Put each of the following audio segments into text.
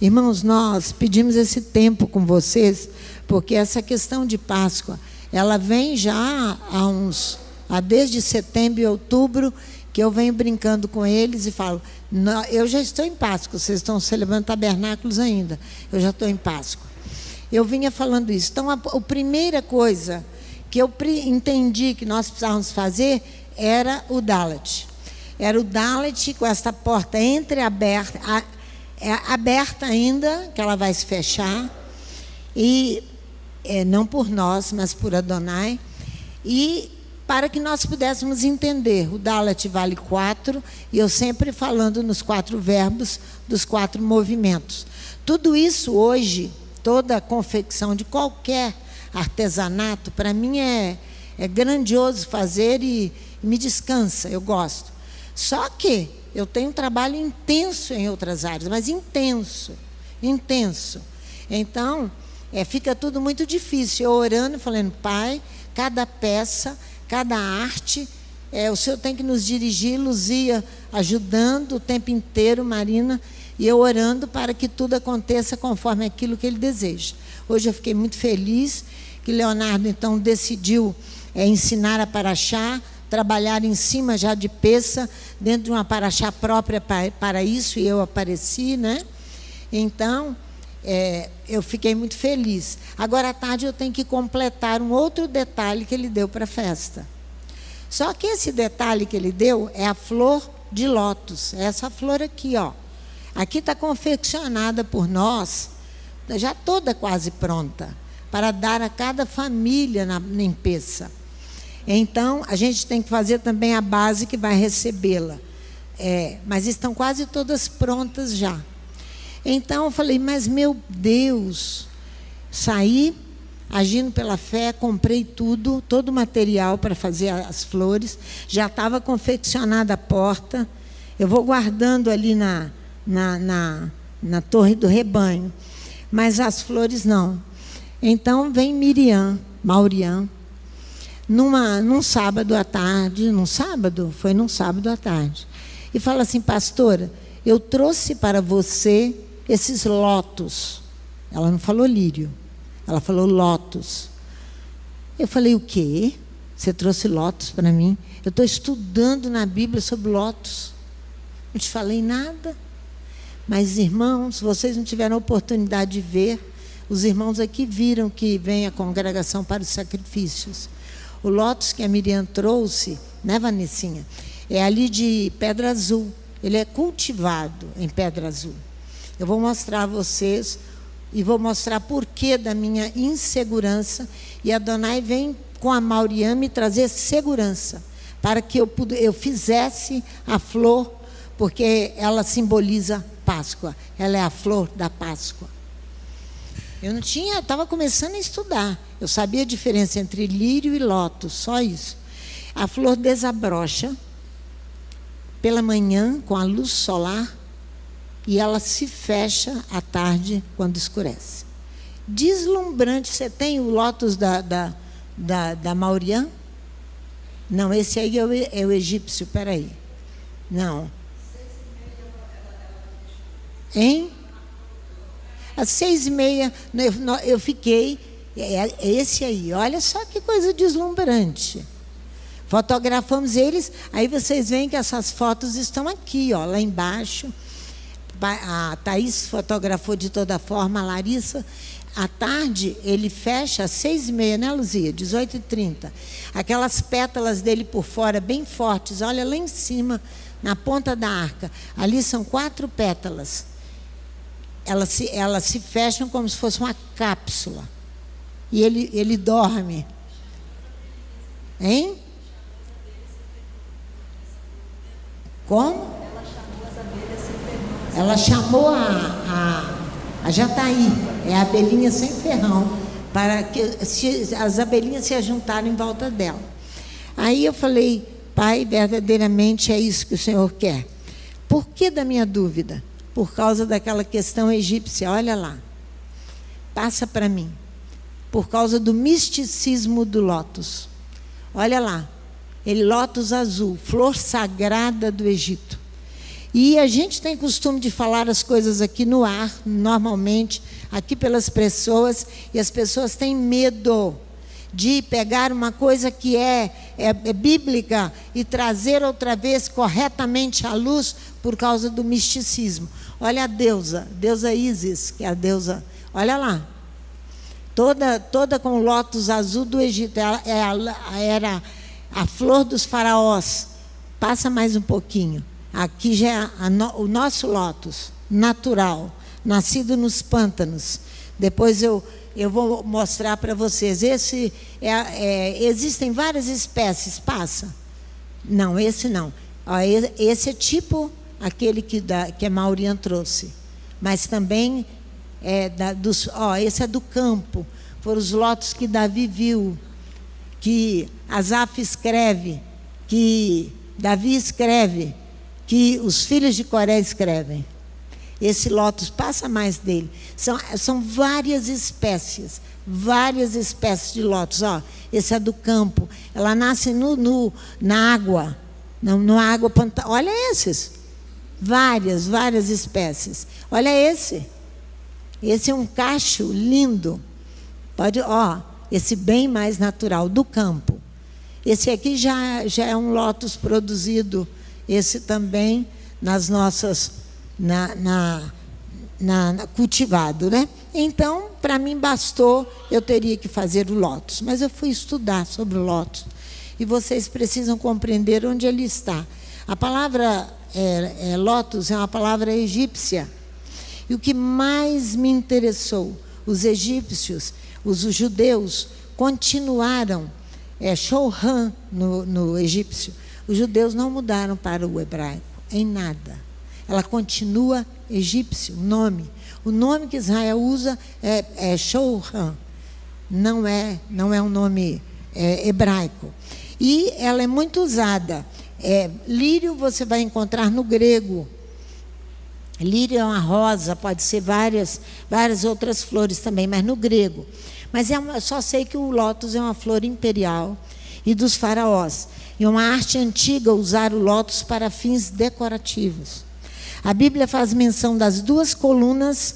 Irmãos, nós pedimos esse tempo com vocês, porque essa questão de Páscoa, ela vem já desde setembro e outubro, que eu venho brincando com eles e falo, eu já estou em Páscoa, vocês estão celebrando tabernáculos ainda, eu já estou em Páscoa. Eu vinha falando isso. Então, a primeira coisa que eu entendi que nós precisávamos fazer era o Dalet. Era o Dalet com essa porta entreaberta, aberta ainda, que ela vai se fechar, e não por nós, mas por Adonai, e para que nós pudéssemos entender. O Dalet vale 4, e eu sempre falando nos 4 verbos dos 4 movimentos. Tudo isso hoje, toda a confecção de qualquer artesanato, para mim é grandioso fazer e me descansa, eu gosto. Só que eu tenho um trabalho intenso em outras áreas, mas intenso. Então, fica tudo muito difícil. Eu orando, falando, Pai, cada peça, cada arte, o Senhor tem que nos dirigir, Luzia ajudando o tempo inteiro, Marina, e eu orando para que tudo aconteça conforme aquilo que Ele deseja. Hoje eu fiquei muito feliz que Leonardo, então, decidiu ensinar a Paraxá, trabalhar em cima já de peça, dentro de uma Paraxá própria para isso, e eu apareci, né? Então, eu fiquei muito feliz. Agora à tarde eu tenho que completar um outro detalhe que ele deu para a festa. Só que esse detalhe que ele deu é a flor de lótus, essa flor aqui, ó. Aqui está confeccionada por nós, já toda quase pronta, para dar a cada família em peça. Então, a gente tem que fazer também a base que vai recebê-la. Mas estão quase todas prontas já. Então, eu falei, mas meu Deus, saí, agindo pela fé, comprei tudo, todo o material para fazer as flores, já estava confeccionada a porta, eu vou guardando ali na Torre do Rebanho, mas as flores não. Então, vem Maurian, num sábado à tarde, foi num sábado à tarde, e fala assim, pastora, eu trouxe para você esses lótus. Ela não falou lírio, ela falou lótus. Eu falei, o quê? Você trouxe lótus para mim? Eu estou estudando na Bíblia sobre lótus. Não te falei nada. Mas, irmãos, se vocês não tiveram a oportunidade de ver, os irmãos aqui viram que vem a congregação para os sacrifícios. O lótus que a Miriam trouxe, né, Vanessinha? É ali de Pedra Azul. Ele é cultivado em Pedra Azul. Eu vou mostrar a vocês e vou mostrar por que da minha insegurança. E a Adonai vem com a Maurian me trazer segurança para que eu fizesse a flor, porque ela simboliza Páscoa. Ela é a flor da Páscoa. Eu estava começando a estudar. Eu sabia a diferença entre lírio e lótus, só isso. A flor desabrocha pela manhã com a luz solar e ela se fecha à tarde quando escurece. Deslumbrante. Você tem o lótus da Maurian? Não, esse aí é o egípcio, peraí. Não. Hein? Às 6h30 eu fiquei, esse aí, olha só que coisa deslumbrante. Fotografamos eles, aí vocês veem que essas fotos estão aqui, ó, lá embaixo. A Thaís fotografou de toda forma, a Larissa. À tarde, ele fecha às 6h30, né, Luzia? 18h30. Aquelas pétalas dele por fora, bem fortes, olha lá em cima, na ponta da arca. Ali são 4 pétalas. Elas se fecham como se fosse uma cápsula. E ele dorme. Hein? Como? Ela chamou a Jataí, é a abelhinha sem ferrão, para que as abelhinhas se ajuntaram em volta dela. Aí eu falei, Pai, verdadeiramente é isso que o Senhor quer. Por que da minha dúvida? Por causa daquela questão egípcia, olha lá. Passa para mim. Por causa do misticismo do lótus. Olha lá. Ele, lótus azul, flor sagrada do Egito. E a gente tem costume de falar as coisas aqui no ar, normalmente, aqui pelas pessoas, e as pessoas têm medo de pegar uma coisa que é bíblica e trazer outra vez corretamente à luz por causa do misticismo. Olha a deusa Ísis, que é a deusa, olha lá, toda com o lótus azul do Egito, era a flor dos faraós. Passa mais um pouquinho. Aqui já é o nosso lótus natural, nascido nos pântanos. Depois eu vou mostrar para vocês. Existem várias espécies. Passa? Não, esse não. Ó, esse é tipo aquele que a Maurian trouxe. Mas também esse é do campo. Foram os lótus que Davi viu, que Asaf escreve, que Davi escreve, que os filhos de Coré escrevem. Esse lótus, passa mais dele. São várias espécies de lótus. Ó, esse é do campo. Ela nasce na água. Na água pantanosa. Olha esses. Várias espécies. Olha esse. Esse é um cacho lindo. Esse bem mais natural, do campo. Esse aqui já é um lótus produzido, esse também nas nossas, cultivado, né? Então, para mim bastou, eu teria que fazer o lótus, mas eu fui estudar sobre o lótus, e vocês precisam compreender onde ele está. A palavra lótus é uma palavra egípcia, e o que mais me interessou, os egípcios, os judeus continuaram, Shouhan no egípcio. Os judeus não mudaram para o hebraico, em nada. Ela continua egípcio, o nome. O nome que Israel usa é Shouhan, não é um nome hebraico. E ela é muito usada. Lírio você vai encontrar no grego. Lírio é uma rosa, pode ser várias outras flores também, mas no grego. Mas eu só sei que o lótus é uma flor imperial e dos faraós. E uma arte antiga usar o lótus para fins decorativos. A Bíblia faz menção das 2 colunas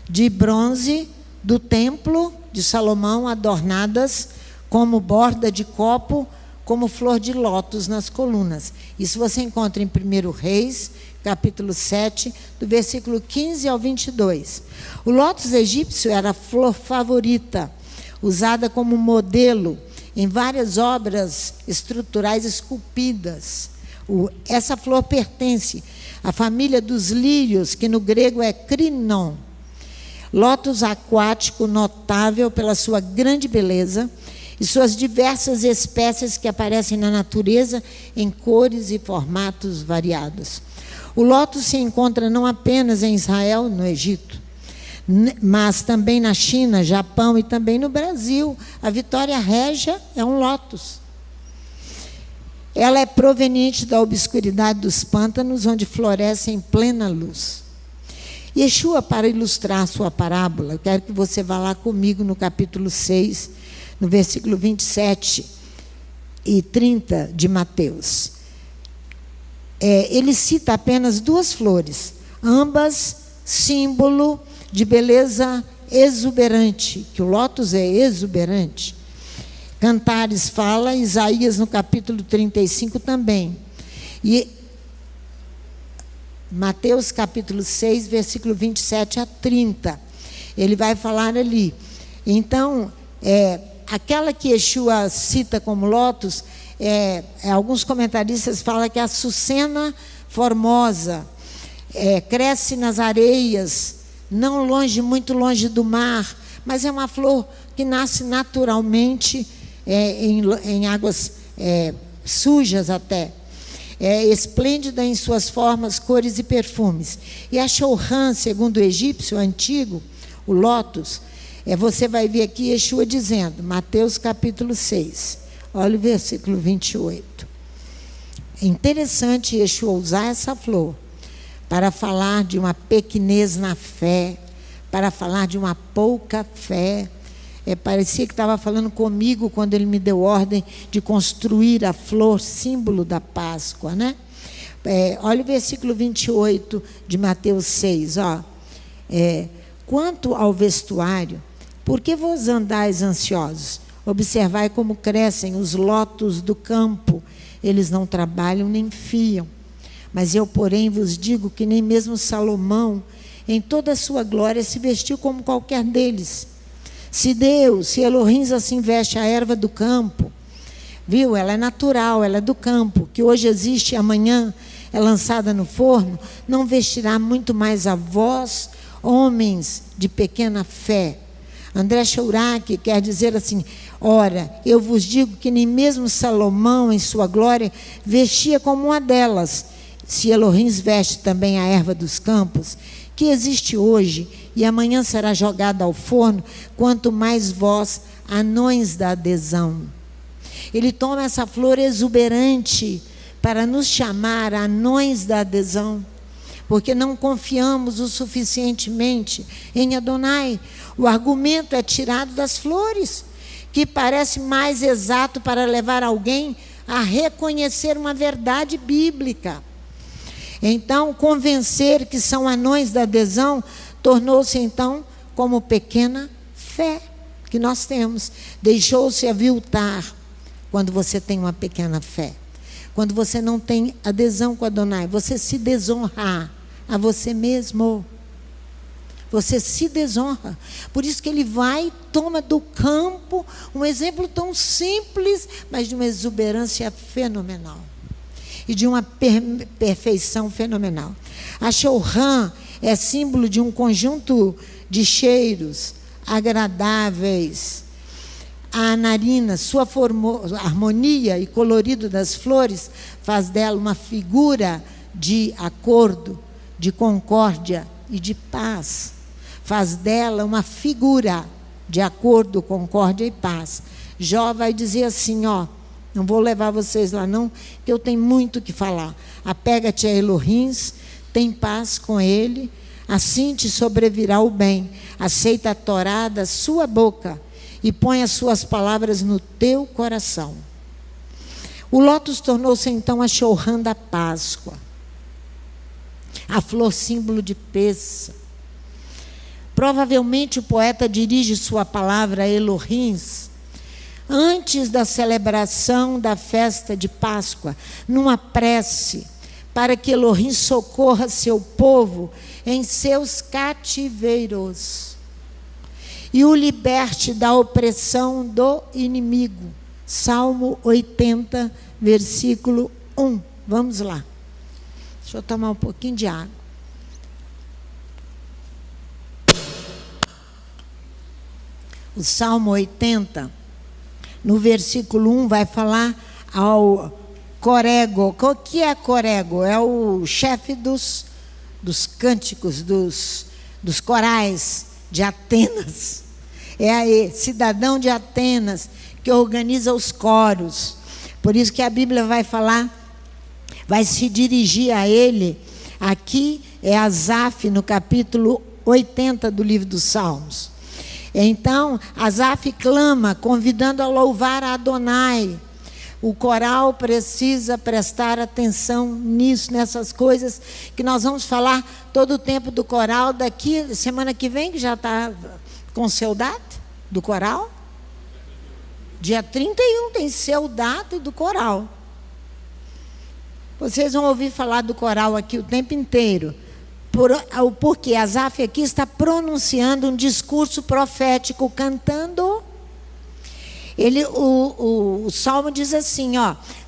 de bronze do templo de Salomão, adornadas como borda de copo, como flor de lótus nas colunas. Isso você encontra em 1 Reis, capítulo 7, do versículo 15 ao 22. O lótus egípcio era a flor favorita, usada como modelo em várias obras estruturais esculpidas. Essa flor pertence à família dos lírios, que no grego é crinon. Lótus aquático notável pela sua grande beleza e suas diversas espécies que aparecem na natureza em cores e formatos variados. O lótus se encontra não apenas em Israel, no Egito, mas também na China, Japão e também no Brasil. A Vitória Régia é um lótus. Ela é proveniente da obscuridade dos pântanos, onde floresce em plena luz. Yeshua, para ilustrar sua parábola, eu quero que você vá lá comigo no capítulo 6, no versículo 27 e 30 de Mateus. Ele cita apenas 2 flores, ambas símbolo de beleza exuberante, que o lótus é exuberante. Cantares fala, Isaías no capítulo 35 também. E Mateus capítulo 6, versículo 27 a 30. Ele vai falar ali. Então, aquela que Yeshua cita como lótus, alguns comentaristas falam que é a Açucena formosa, cresce nas areias, não muito longe do mar, mas é uma flor que nasce naturalmente em águas sujas até. Esplêndida em suas formas, cores e perfumes. E a Shouhan, segundo o egípcio antigo, o lótus, você vai ver aqui Yeshua dizendo, Mateus capítulo 6, olha o versículo 28. É interessante Yeshua usar essa flor para falar de uma pequenez na fé, para falar de uma pouca fé. Parecia que estava falando comigo quando ele me deu ordem de construir a flor, símbolo da Páscoa, né? Olha o versículo 28 de Mateus 6. Quanto ao vestuário, por que vos andais ansiosos? Observai como crescem os lotos do campo. Eles não trabalham nem fiam. Mas eu, porém, vos digo que nem mesmo Salomão, em toda a sua glória, se vestiu como qualquer deles. Se Deus, se Elohim assim veste a erva do campo, viu? Ela é natural, ela é do campo, que hoje existe e amanhã é lançada no forno, não vestirá muito mais a vós, homens de pequena fé. André Chouraque quer dizer assim: ora, eu vos digo que nem mesmo Salomão, em sua glória, vestia como uma delas. Se Elohim veste também a erva dos campos, que existe hoje e amanhã será jogada ao forno, quanto mais vós, anões da adesão. Ele toma essa flor exuberante para nos chamar anões da adesão, porque não confiamos o suficientemente em Adonai. O argumento é tirado das flores, que parece mais exato para levar alguém a reconhecer uma verdade bíblica. Então, convencer que são anões da adesão tornou-se então como pequena fé que nós temos. Deixou-se aviltar quando você tem uma pequena fé. Quando você não tem adesão com Adonai, você se desonra a você mesmo. Você se desonra. Por isso que ele vai e toma do campo um exemplo tão simples, mas de uma exuberância fenomenal. E de uma perfeição fenomenal. A Shorhan é símbolo de um conjunto de cheiros agradáveis. A narina, sua harmonia e colorido das flores, faz dela uma figura de acordo, de concórdia e de paz. Faz dela uma figura de acordo, concórdia e paz. Jó vai dizer assim, não vou levar vocês lá não, que eu tenho muito o que falar. Apega-te a Elohim, tem paz com ele, assim te sobrevirá o bem. Aceita a Torá da sua boca e põe as suas palavras no teu coração. O lótus tornou-se então a Shorhan da Páscoa, a flor símbolo de Pêssah. Provavelmente o poeta dirige sua palavra a Elohim antes da celebração da festa de Páscoa, numa prece, para que Elohim socorra seu povo em seus cativeiros e o liberte da opressão do inimigo. Salmo 80, versículo 1. Vamos lá. Deixa eu tomar um pouquinho de água. O Salmo 80, no versículo 1, vai falar ao corego. O que é corego? É o chefe dos cânticos, dos corais de Atenas. É cidadão de Atenas que organiza os coros. Por isso que a Bíblia vai falar, vai se dirigir a ele. Aqui é Asaf, no capítulo 80 do livro dos Salmos. Então, Asaf clama, convidando a louvar a Adonai. O coral precisa prestar atenção nisso, nessas coisas que nós vamos falar todo o tempo do coral. Daqui, semana que vem, que já está com Seudat do coral. Dia 31 tem Seudat do coral. Vocês vão ouvir falar do coral aqui o tempo inteiro. Porque Asaf aqui está pronunciando um discurso profético, cantando. O Salmo diz assim,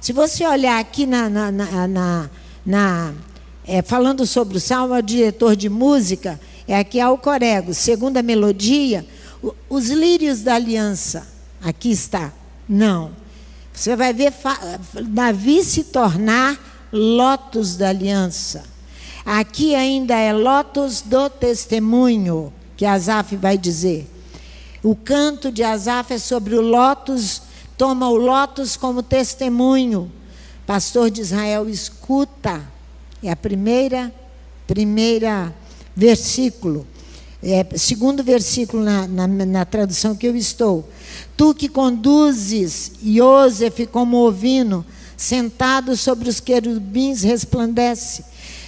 se você olhar aqui falando sobre o Salmo, o diretor de música, aqui é o corego, segunda melodia, os lírios da aliança, aqui está, não. Você vai ver Davi se tornar lótus da aliança. Aqui ainda é lótus do testemunho, que Asaf vai dizer. O canto de Asaf é sobre o lótus, toma o lótus como testemunho. Pastor de Israel, escuta. É a primeira versículo. Segundo versículo na tradução que eu estou. Tu que conduzes Iosef como ovino, sentado sobre os querubins resplandece.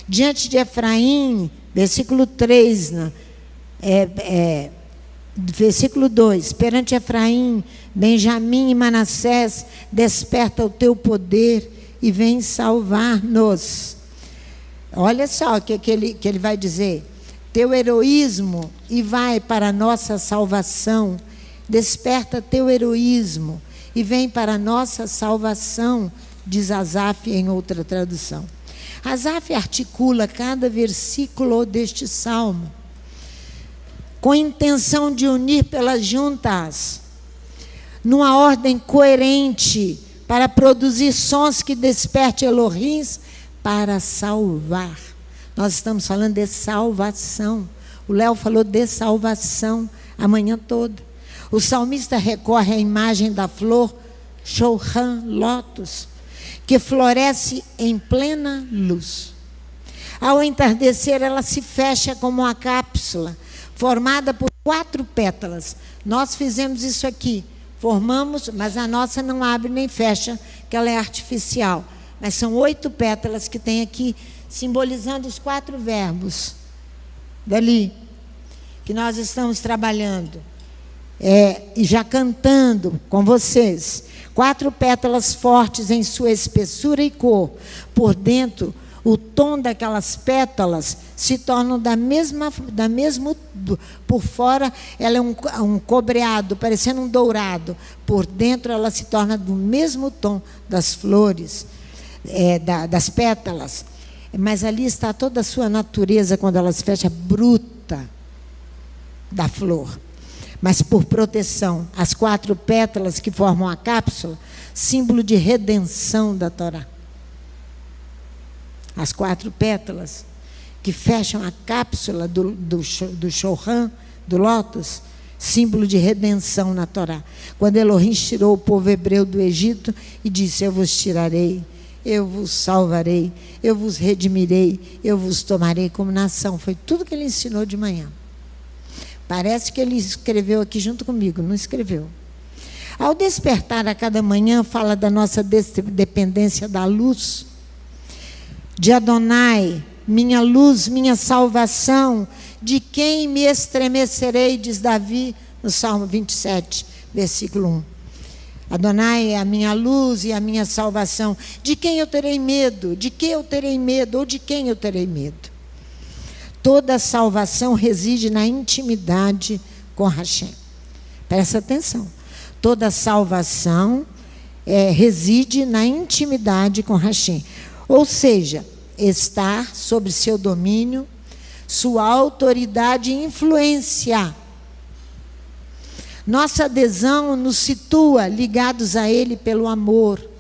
Diante de Efraim, versículo 3, versículo 2, perante Efraim, Benjamim e Manassés, desperta o teu poder e vem salvar-nos. Olha só o que ele vai dizer. Teu heroísmo e vai para a nossa salvação. Desperta teu heroísmo e vem para a nossa salvação, diz Asaf em outra tradução. Asaf articula cada versículo deste salmo com intenção de unir pelas juntas, numa ordem coerente, para produzir sons que desperte Elohim para salvar. Nós estamos falando de salvação. O Léo falou de salvação a manhã toda. O salmista recorre à imagem da flor Shouhan, lótus, que floresce em plena luz. Ao entardecer, ela se fecha como uma cápsula, formada por 4 pétalas. Nós fizemos isso aqui, formamos, mas a nossa não abre nem fecha, que ela é artificial. Mas são 8 pétalas que tem aqui, simbolizando os 4 verbos dali, que nós estamos trabalhando. E já cantando com vocês. 4 pétalas fortes em sua espessura e cor. Por dentro, o tom daquelas pétalas se torna da mesmo, por fora ela é um cobreado, parecendo um dourado. Por dentro ela se torna do mesmo tom das flores, das pétalas. Mas ali está toda a sua natureza, quando ela se fecha, bruta da flor. Mas por proteção, as 4 pétalas que formam a cápsula, símbolo de redenção da Torá. As 4 pétalas que fecham a cápsula do Shouhan, do lótus, símbolo de redenção na Torá. Quando Elohim tirou o povo hebreu do Egito e disse: eu vos tirarei, eu vos salvarei, eu vos redimirei, eu vos tomarei como nação. Foi tudo que ele ensinou de manhã. Parece que ele escreveu aqui junto comigo, não escreveu. Ao despertar a cada manhã, fala da nossa dependência da luz, de Adonai, minha luz, minha salvação, de quem me estremecerei, diz Davi no Salmo 27, versículo 1. Adonai é a minha luz e a minha salvação. De quem eu terei medo? De que eu terei medo? Ou de quem eu terei medo? Toda salvação reside na intimidade com Hashem. Presta atenção. Toda salvação reside na intimidade com Hashem. Ou seja, estar sob seu domínio, sua autoridade e influência. Nossa adesão nos situa ligados a Ele pelo amor,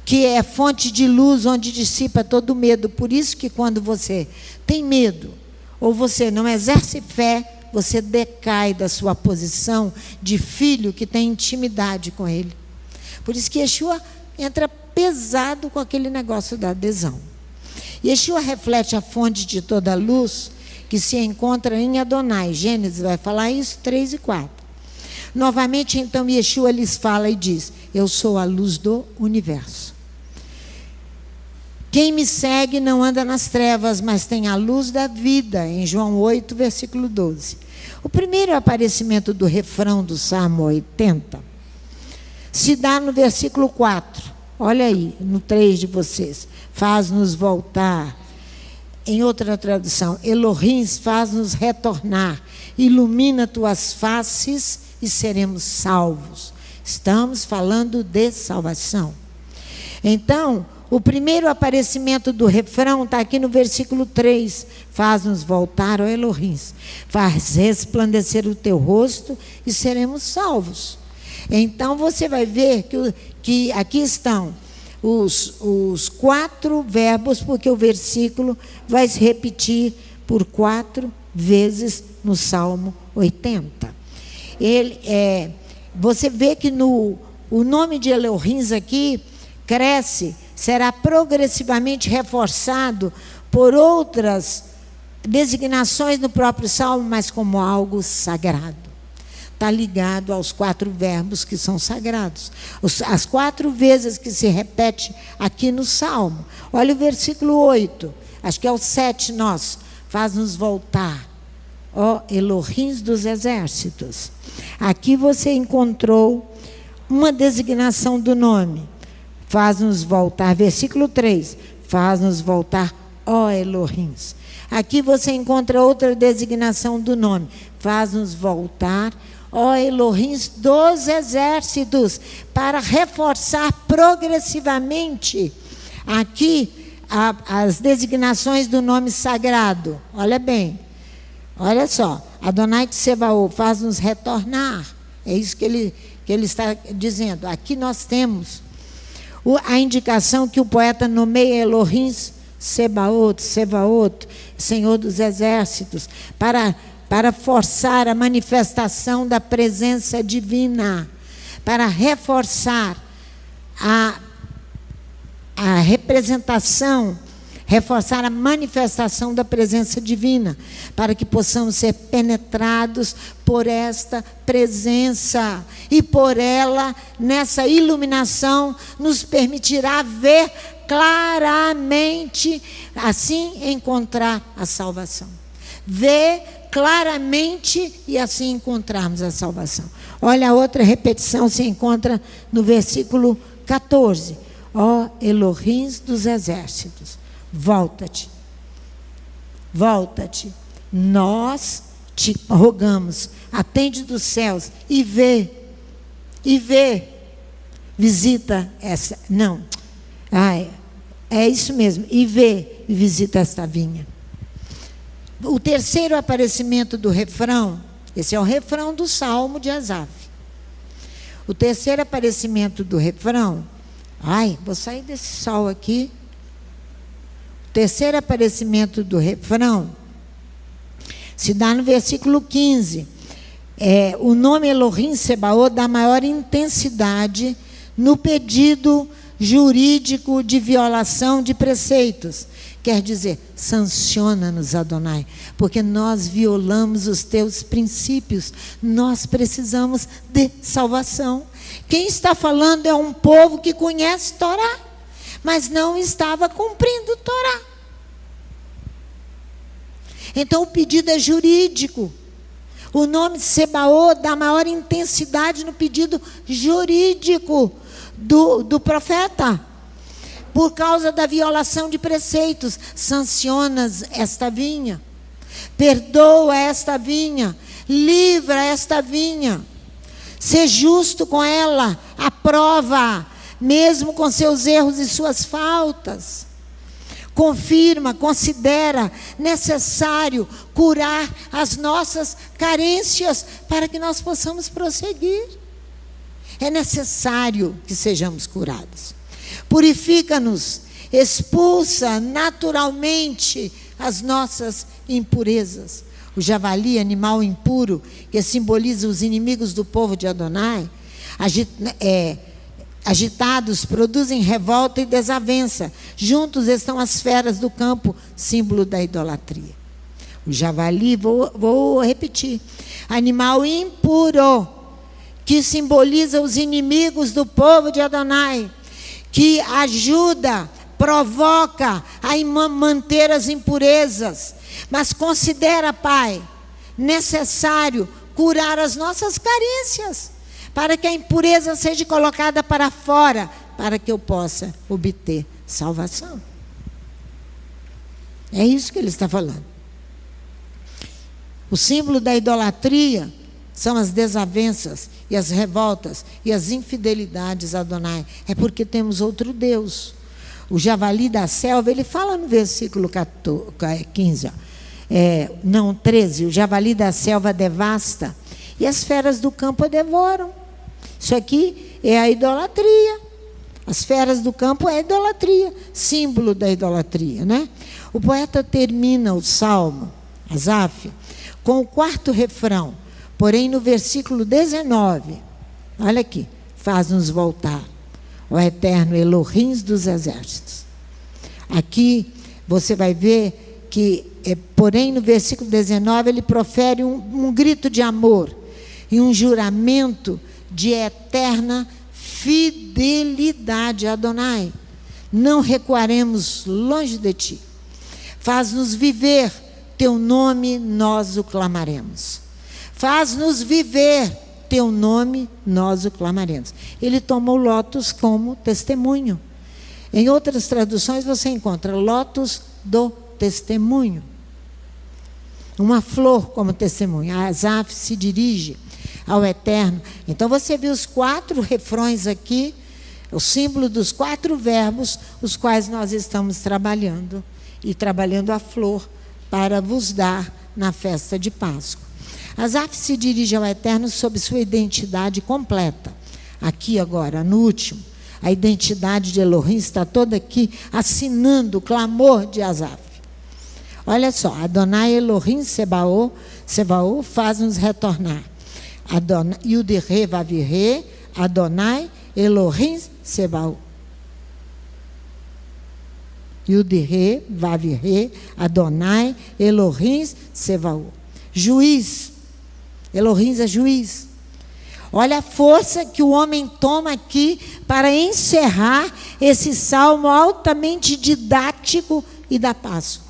que é fonte de luz onde dissipa todo medo. Por isso que quando você tem medo, ou você não exerce fé, você decai da sua posição de filho que tem intimidade com Ele. Por isso que Yeshua entra pesado com aquele negócio da adesão. Yeshua reflete a fonte de toda a luz que se encontra em Adonai. Gênesis vai falar isso, 3 e 4. Novamente, então, Yeshua lhes fala e diz: eu sou a luz do universo. Quem me segue não anda nas trevas, mas tem a luz da vida, em João 8, versículo 12. O primeiro aparecimento do refrão do Salmo 80 se dá no versículo 4. Olha aí, no 3 de vocês. Faz-nos voltar. Em outra tradução, Elohim, faz-nos retornar. Ilumina tuas faces e seremos salvos. Estamos falando de salvação. Então, o primeiro aparecimento do refrão está aqui no versículo 3. Faz-nos voltar, ó Elohim. Faz resplandecer o teu rosto e seremos salvos. Então, você vai ver que aqui estão os 4 verbos, porque o versículo vai se repetir por 4 vezes no Salmo 80. Você vê que o nome de Elohim aqui cresce, será progressivamente reforçado por outras designações no próprio Salmo, mas como algo sagrado. está ligado aos 4 verbos que são sagrados. As 4 vezes que se repete aqui no Salmo. Olha o versículo 8, acho que é o 7 nosso. Faz-nos voltar, ó Elohim dos exércitos. Aqui você encontrou uma designação do nome. Faz-nos voltar, versículo 3. Faz-nos voltar, ó Elohim. Aqui você encontra outra designação do nome. Faz-nos voltar, ó Elohim dos exércitos, para reforçar progressivamente aqui as designações do nome sagrado. Olha bem, olha só. Adonai Tsebaot, faz-nos retornar. É isso que ele está dizendo. Aqui nós temos a indicação que o poeta nomeia Elohim Tsebaot, Senhor dos exércitos, para forçar a manifestação da presença divina, para reforçar a representação, reforçar a manifestação da presença divina, para que possamos ser penetrados por esta presença, e por ela, nessa iluminação, nos permitirá ver claramente, assim encontrar a salvação. Ver claramente e assim encontrarmos a salvação. Olha, a outra repetição se encontra no versículo 14. Ó Elohim dos exércitos, volta-te, volta-te, nós te rogamos, atende dos céus e vê, visita essa, não, é isso mesmo, e vê e visita esta vinha. O terceiro aparecimento do refrão, esse é o refrão do Salmo de Asaf. O terceiro aparecimento do refrão, vou sair desse sol aqui. O terceiro aparecimento do refrão se dá no versículo 15. O nome Elohim Tsebaot dá maior intensidade no pedido jurídico de violação de preceitos. Quer dizer, sanciona-nos, Adonai, porque nós violamos os teus princípios. Nós precisamos de salvação. Quem está falando é um povo que conhece Torá, mas não estava cumprindo Torá. Então o pedido é jurídico. O nome Tsebaot dá maior intensidade no pedido jurídico do profeta. Por causa da violação de preceitos, sancionas esta vinha, perdoa esta vinha, livra esta vinha, ser justo com ela, aprova, mesmo com seus erros e suas faltas. Confirma, considera necessário curar as nossas carências para que nós possamos prosseguir. É necessário que sejamos curados. Purifica-nos, expulsa naturalmente as nossas impurezas. O javali, animal impuro, que simboliza os inimigos do povo de Adonai, agitados, produzem revolta e desavença. Juntos estão as feras do campo, símbolo da idolatria. O javali, vou repetir, animal impuro, que simboliza os inimigos do povo de Adonai, que ajuda, provoca a manter as impurezas, mas considera, Pai, necessário curar as nossas carências, para que a impureza seja colocada para fora, para que eu possa obter salvação. É isso que ele está falando. O símbolo da idolatria são as desavenças e as revoltas e as infidelidades a Adonai. É porque temos outro Deus. O javali da selva, ele fala no versículo 15, 13, o javali da selva devasta e as feras do campo a devoram. Isso aqui é a idolatria. As feras do campo é a idolatria, símbolo da idolatria, né? O poeta termina o Salmo, Asaf, com o quarto refrão. Porém, no versículo 19, olha aqui, faz-nos voltar, ó eterno Elohim dos exércitos. Aqui você vai ver que, porém, no versículo 19, ele profere um grito de amor. e um juramento de eterna fidelidade. Adonai, não recuaremos longe de ti. Faz-nos viver, teu nome nós o clamaremos. Faz-nos viver, teu nome nós o clamaremos. Ele tomou Lótus como testemunho. Em outras traduções você encontra Lótus do testemunho. Uma flor como testemunho. Asaf se dirige ao Eterno. Então você viu os 4 refrões aqui, o símbolo dos 4 verbos, os quais nós estamos trabalhando. E trabalhando a flor para vos dar na festa de Páscoa. Asaf se dirige ao Eterno sob sua identidade completa. Aqui agora, no último, a identidade de Elohim está toda aqui, assinando o clamor de Asaf. Olha só, Adonai Elohim Sebaô faz-nos retornar. Yud-Re Vav-Re, Adonai Elohim Sebaô. Yud-Re Vav-Re, Adonai Elohim Sebaô. Juiz. Elohim é juiz. Olha a força que o homem toma aqui para encerrar esse salmo altamente didático e da Páscoa.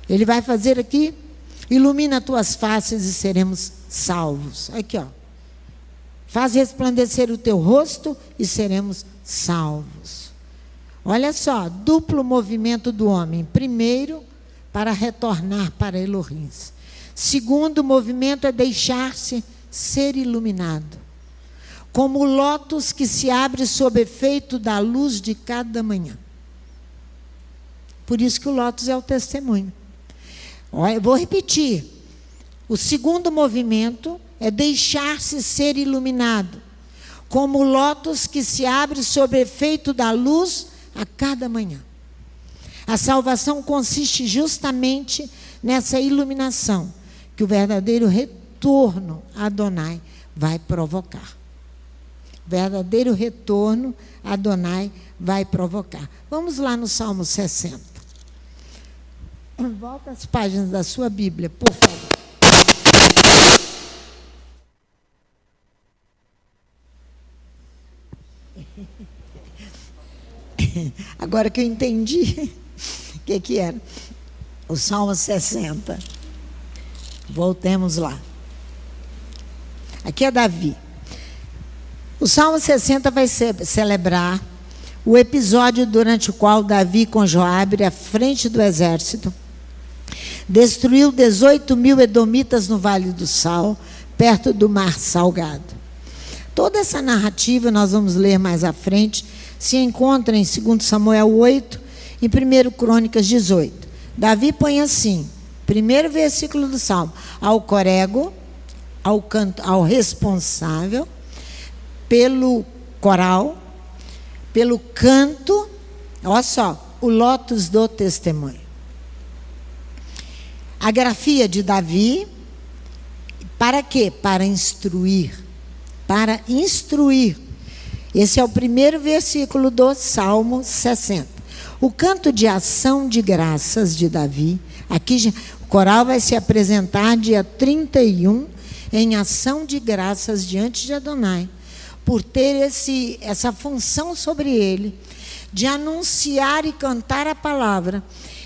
Ele vai fazer aqui, ilumina tuas faces e seremos salvos. Aqui, ó. Faz resplandecer o teu rosto e seremos salvos. Olha só, duplo movimento do homem. Primeiro, para retornar para Elohim. Segundo movimento é deixar-se ser iluminado. Como o lótus que se abre sob efeito da luz de cada manhã. Por isso que o lótus é o testemunho. Olha, eu vou repetir. O segundo movimento é deixar-se ser iluminado. Como o lótus que se abre sob efeito da luz a cada manhã. A salvação consiste justamente nessa iluminação que o verdadeiro retorno a Adonai vai provocar. O verdadeiro retorno a Adonai vai provocar. Vamos lá no Salmo 60. Volta as páginas da sua Bíblia, por favor. Agora que eu entendi o que era. O Salmo 60. Voltemos lá. Aqui é Davi. O Salmo 60 vai celebrar o episódio durante o qual Davi com Joabe à frente do exército destruiu 18.000 edomitas no Vale do Sal, perto do Mar Salgado. Toda essa narrativa, nós vamos ler mais à frente, se encontra em 2 Samuel 8 e 1 Crônicas 18. Davi põe assim, primeiro versículo do Salmo: ao corego, ao responsável pelo coral, pelo canto, olha só, o lótus do testemunho. A grafia de Davi, para quê? Para instruir. Para instruir. Esse é o primeiro versículo do Salmo 60. O canto de ação de graças de Davi, aqui o coral vai se apresentar dia 31 em ação de graças diante de Adonai, por ter essa função sobre ele, de anunciar e cantar a palavra,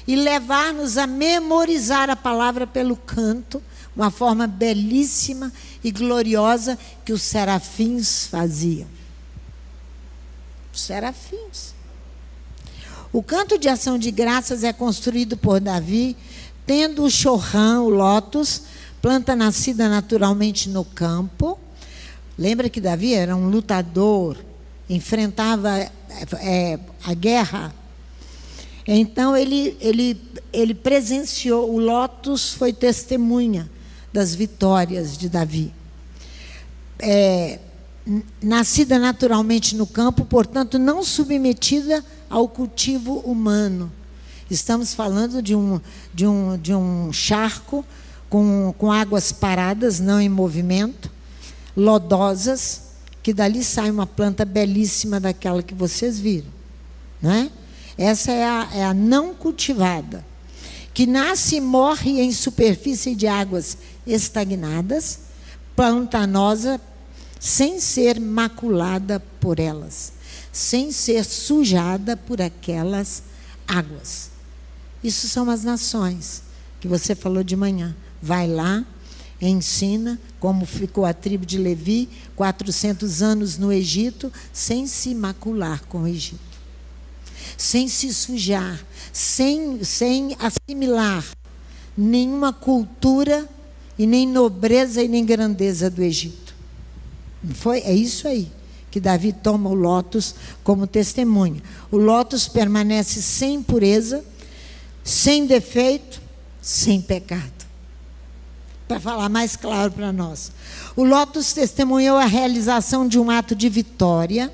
e levar-nos a memorizar a palavra pelo canto, uma forma belíssima e gloriosa que os serafins faziam. Os serafins. O canto de ação de graças é construído por Davi, tendo o chorrã, o lótus, planta nascida naturalmente no campo. Lembra que Davi era um lutador, enfrentava a guerra. Então ele presenciou, o lótus foi testemunha das vitórias de Davi. Nascida naturalmente no campo, portanto não submetida ao cultivo humano. Estamos falando de um charco com águas paradas, não em movimento, lodosas, que dali sai uma planta belíssima daquela que vocês viram, não é? Essa é a não cultivada, que nasce e morre em superfície de águas estagnadas, pantanosa, sem ser maculada por elas, sem ser sujada por aquelas águas. Isso são as nações que você falou de manhã. Vai lá, ensina como ficou a tribo de Levi, 400 anos no Egito, sem se macular com o Egito, sem se sujar, sem assimilar nenhuma cultura e nem nobreza e nem grandeza do Egito. É isso aí que Davi toma o lótus como testemunha. O lótus permanece sem impureza, sem defeito, sem pecado. Para falar mais claro para nós, o lótus testemunhou a realização de um ato de vitória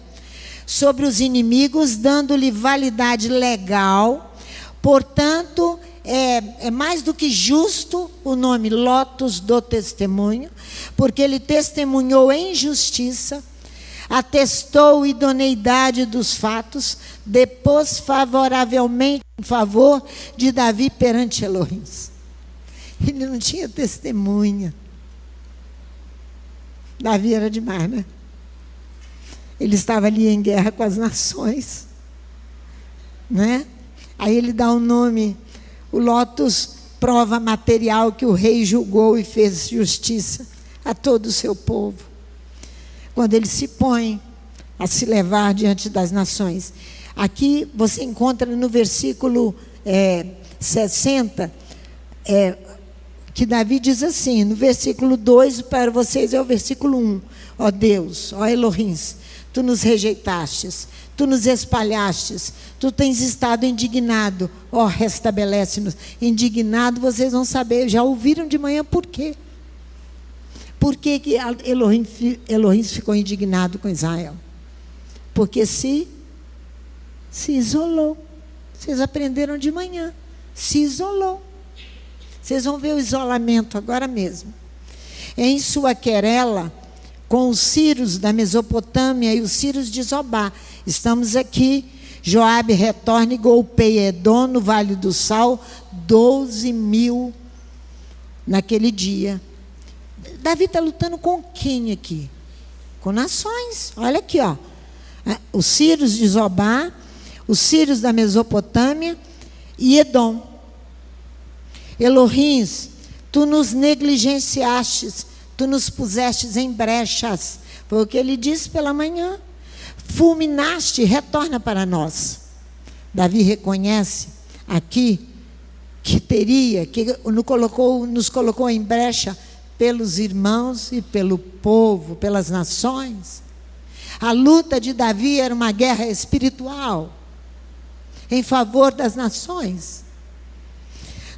sobre os inimigos, dando-lhe validade legal. Portanto, é mais do que justo o nome lótus do testemunho, porque ele testemunhou em justiça, atestou idoneidade dos fatos, depôs favoravelmente em favor de Davi perante Elohim. Ele não tinha testemunha. Davi era demais, né? Ele estava ali em guerra com as nações, né? Aí ele dá um nome, o lótus, prova material que o rei julgou e fez justiça a todo o seu povo. Quando ele se põe a se levar diante das nações. Aqui você encontra no versículo 60, que Davi diz assim, no versículo 2, para vocês é o versículo 1. Ó Deus, ó Elohim, tu nos rejeitastes, tu nos espalhastes, tu tens estado indignado, ó, restabelece-nos. Indignado, vocês vão saber, já ouviram de manhã por quê? Por que Elohim ficou indignado com Israel? Porque se isolou. Vocês aprenderam de manhã, se isolou. Vocês vão ver o isolamento agora mesmo. Em sua querela, com os círios da Mesopotâmia e os círios de Zobá. Estamos aqui, Joabe retorna e golpeia Edom no Vale do Sal, 12.000 naquele dia. Davi está lutando com quem aqui? Com nações. Olha aqui, ó. Os círios de Zobá, os círios da Mesopotâmia e Edom. Elohim, tu nos negligenciastes, tu nos pusestes em brechas. Foi o que ele disse pela manhã. Fulminaste, retorna para nós. Davi reconhece aqui que nos colocou em brecha pelos irmãos e pelo povo, pelas nações. A luta de Davi era uma guerra espiritual em favor das nações.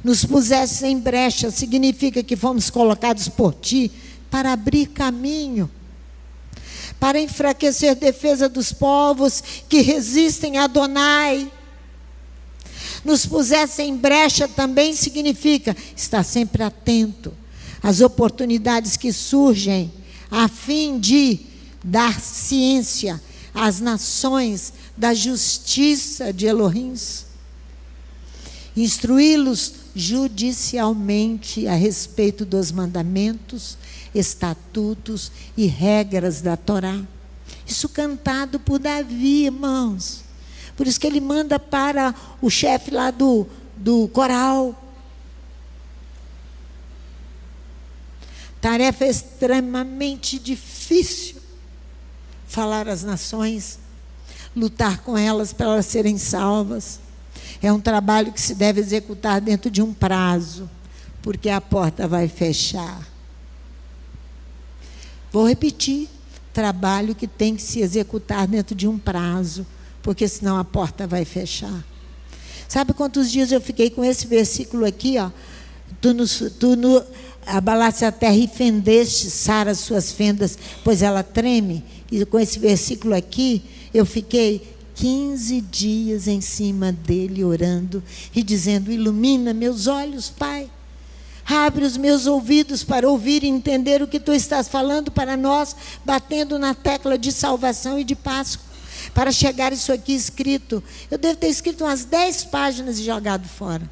Nos pusesse em brecha significa que fomos colocados por ti para abrir caminho, para enfraquecer a defesa dos povos que resistem a Adonai. Nos pusesse em brecha também significa estar sempre atento às oportunidades que surgem, a fim de dar ciência às nações da justiça de Elohim. Instruí-los judicialmente a respeito dos mandamentos, estatutos e regras da Torá. Isso cantado por Davi, irmãos. Por isso que ele manda para o chefe lá do coral. Tarefa extremamente difícil. Falar às nações, lutar com elas para elas serem salvas. É um trabalho que se deve executar dentro de um prazo, porque a porta vai fechar. Vou repetir, trabalho que tem que se executar dentro de um prazo, porque senão a porta vai fechar. Sabe quantos dias eu fiquei com esse versículo aqui, ó? Tu abalaste a terra e fendeste, sara as suas fendas, pois ela treme. E com esse versículo aqui, eu fiquei 15 dias em cima dele, orando e dizendo: ilumina meus olhos, Pai. Abre os meus ouvidos para ouvir e entender o que tu estás falando para nós, batendo na tecla de salvação e de Páscoa, para chegar isso aqui escrito. Eu devo ter escrito umas 10 páginas e jogado fora.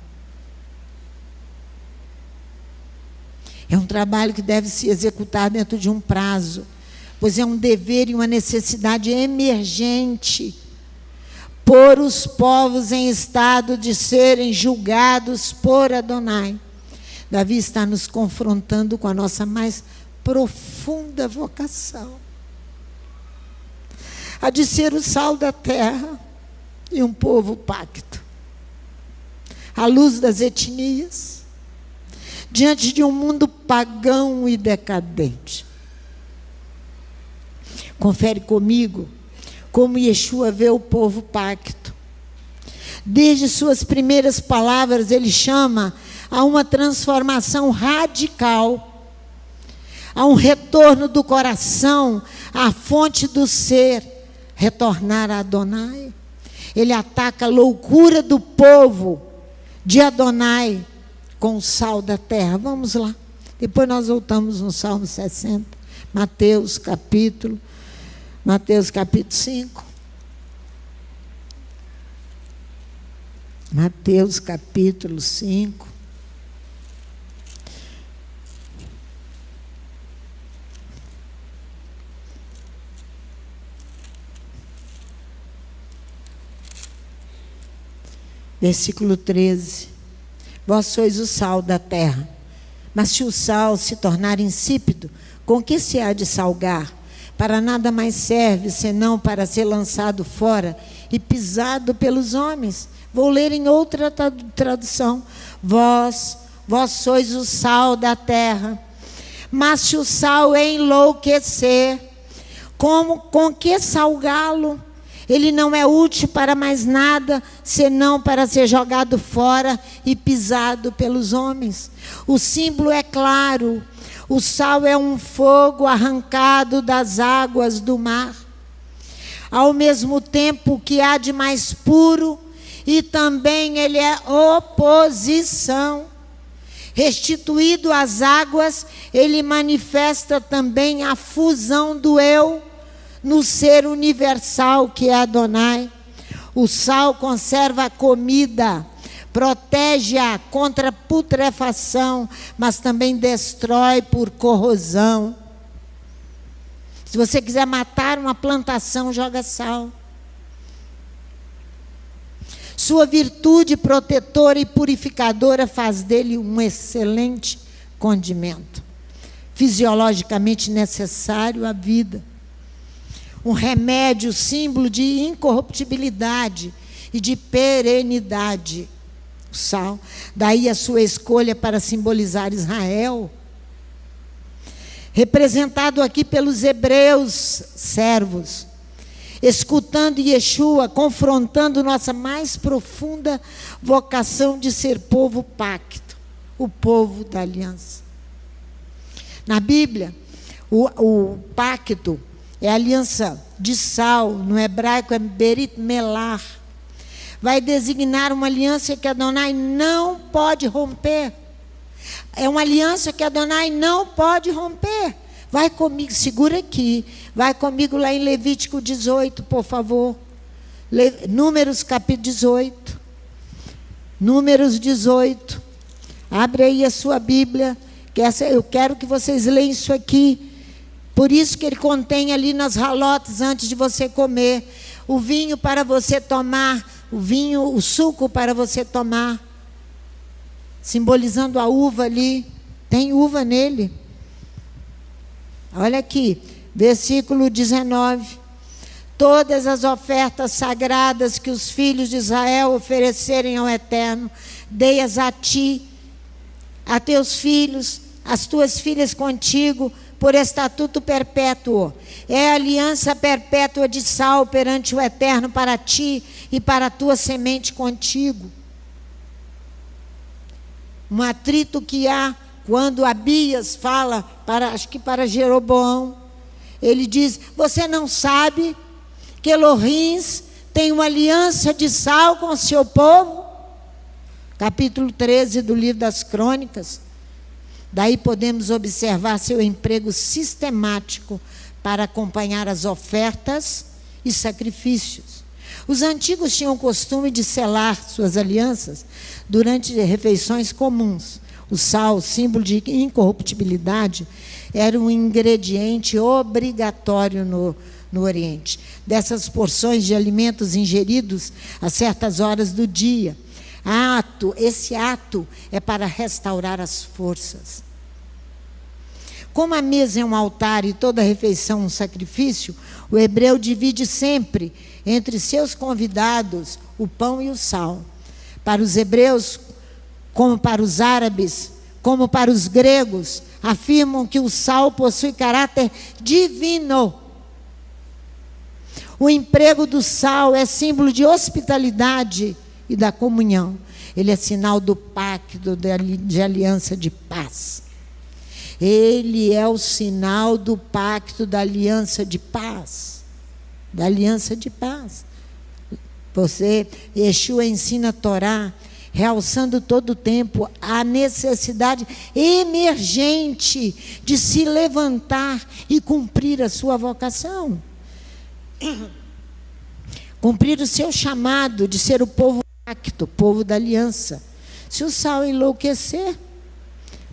É um trabalho que deve se executar dentro de um prazo, pois é um dever e uma necessidade emergente pôr os povos em estado de serem julgados por Adonai. Davi está nos confrontando com a nossa mais profunda vocação, a de ser o sal da terra e um povo pacto, à luz das etnias, diante de um mundo pagão e decadente. Confere comigo como Yeshua vê o povo pacto. Desde suas primeiras palavras, ele chama a uma transformação radical, a um retorno do coração à fonte do ser, retornar a Adonai. Ele ataca a loucura do povo de Adonai com o sal da terra. Vamos lá. Depois nós voltamos no Salmo 60. Mateus capítulo 5. Mateus capítulo 5. Versículo 13. Vós sois o sal da terra, mas se o sal se tornar insípido, com que se há de salgar? Para nada mais serve, senão para ser lançado fora e pisado pelos homens. Vou ler em outra tradução. Vós sois o sal da terra, mas se o sal enlouquecer, com que salgá-lo? Ele não é útil para mais nada, senão para ser jogado fora e pisado pelos homens. O símbolo é claro. O sal é um fogo arrancado das águas do mar. Ao mesmo tempo que há de mais puro, e também ele é oposição. Restituído às águas, ele manifesta também a fusão do eu no ser universal que é Adonai. O sal conserva a comida, protege-a contra putrefação, mas também destrói por corrosão. Se você quiser matar uma plantação, joga sal. Sua virtude protetora e purificadora faz dele um excelente condimento, fisiologicamente necessário à vida. Um remédio, símbolo de incorruptibilidade e de perenidade. O sal. Daí a sua escolha para simbolizar Israel, representado aqui pelos hebreus servos, escutando Yeshua, confrontando nossa mais profunda vocação de ser povo pacto, o povo da aliança. Na Bíblia, o pacto é a aliança de sal, no hebraico é Berit Melar. Vai designar uma aliança que Adonai não pode romper. É uma aliança que Adonai não pode romper. Vai comigo, segura aqui. Vai comigo lá em Levítico 18, por favor. Números capítulo 18. Números 18. Abre aí a sua Bíblia. Eu quero que vocês leiam isso aqui. Por isso que ele contém ali nas halotes, antes de você comer, o vinho para você tomar, o suco para você tomar, simbolizando a uva ali. Tem uva nele. Olha aqui, versículo 19. Todas as ofertas sagradas que os filhos de Israel oferecerem ao Eterno, dei-as a ti, a teus filhos, as tuas filhas contigo, por estatuto perpétuo. É a aliança perpétua de sal perante o Eterno para ti e para a tua semente contigo. Um atrito que há quando Abias fala, acho que para Jeroboão, ele diz: você não sabe que Elohim tem uma aliança de sal com o seu povo? Capítulo 13 do livro das Crônicas. Daí podemos observar seu emprego sistemático para acompanhar as ofertas e sacrifícios. Os antigos tinham o costume de selar suas alianças durante refeições comuns. O sal, símbolo de incorruptibilidade, era um ingrediente obrigatório no Oriente. Dessas porções de alimentos ingeridos a certas horas do dia. Esse ato é para restaurar as forças. Como a mesa é um altar e toda refeição um sacrifício, o hebreu divide sempre entre seus convidados o pão e o sal. Para os hebreus, como para os árabes, como para os gregos, afirmam que o sal possui caráter divino. O emprego do sal é símbolo de hospitalidade e da comunhão. Ele é sinal do pacto de aliança de paz. Ele é o sinal do pacto da aliança de paz. Da aliança de paz. Yeshua ensina a Torá, realçando todo o tempo a necessidade emergente de se levantar e cumprir a sua vocação. Cumprir o seu chamado de ser o povo pacto, povo da aliança. Se o sal enlouquecer,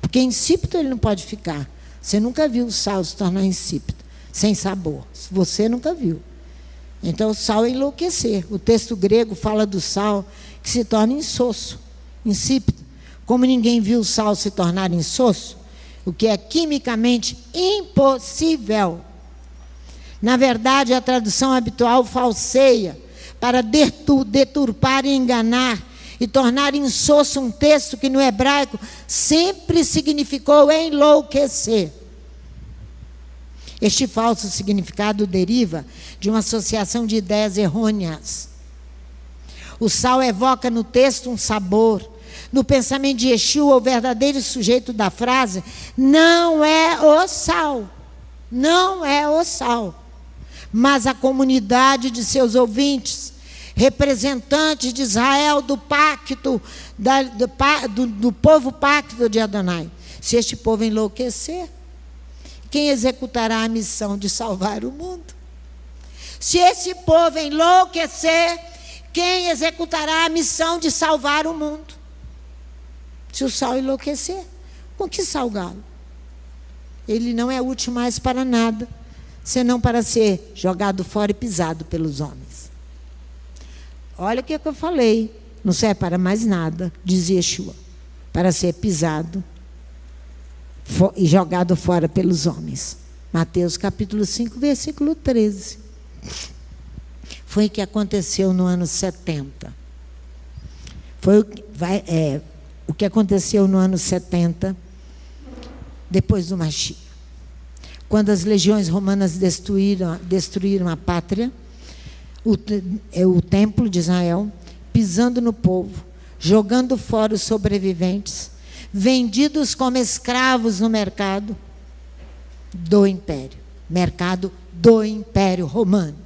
porque insípido ele não pode ficar. Você nunca viu o sal se tornar insípido, sem sabor. Você nunca viu. Então o sal é enlouquecer. O texto grego fala do sal que se torna insosso, insípido. Como ninguém viu o sal se tornar insosso, o que é quimicamente impossível. Na verdade, a tradução habitual falseia para deturpar e enganar e tornar insosso um texto que no hebraico sempre significou enlouquecer. Este falso significado deriva de uma associação de ideias errôneas. O sal evoca no texto um sabor. No pensamento de Yeshua, o verdadeiro sujeito da frase não é o sal. Não é o sal. Mas a comunidade de seus ouvintes, representantes de Israel, do pacto, do povo pacto de Adonai. Se este povo enlouquecer, quem executará a missão de salvar o mundo? Se esse povo enlouquecer, quem executará a missão de salvar o mundo? Se o sal enlouquecer, com que salgá-lo? Ele não é útil mais para nada, senão para ser jogado fora e pisado pelos homens. Olha o que eu falei, não serve para mais nada, diz Yeshua, para ser pisado e jogado fora pelos homens. Mateus capítulo 5, versículo 13. Foi o que aconteceu no ano 70. Foi o que aconteceu no ano 70, depois do Mashiach. Quando as legiões romanas destruíram a pátria, o templo de Israel, pisando no povo, jogando fora os sobreviventes, vendidos como escravos no mercado do império romano.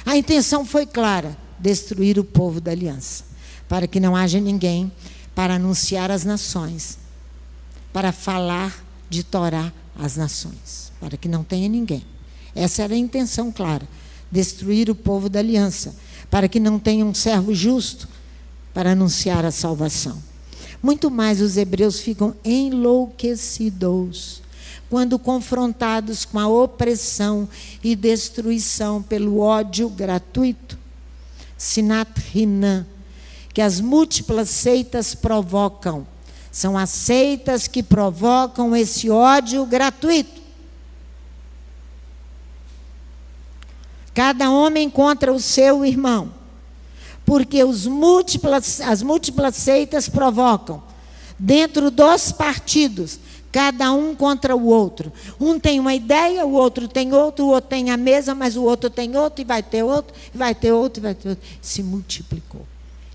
A intenção foi clara: destruir o povo da aliança, para que não haja ninguém para anunciar às nações, para falar de Torá às nações, para que não tenha ninguém. Essa era a intenção clara: destruir o povo da aliança, para que não tenha um servo justo para anunciar a salvação. Muito mais os hebreus ficam enlouquecidos quando confrontados com a opressão e destruição pelo ódio gratuito, Sinat Hinam, que as múltiplas seitas provocam. São as seitas que provocam esse ódio gratuito. Cada homem contra o seu irmão, porque as múltiplas seitas provocam, dentro dos partidos, cada um contra o outro. Um tem uma ideia, o outro tem outra, o outro tem a mesma, mas o outro tem outro, e vai ter outro, e vai ter outro, e vai ter outro. Se multiplicou.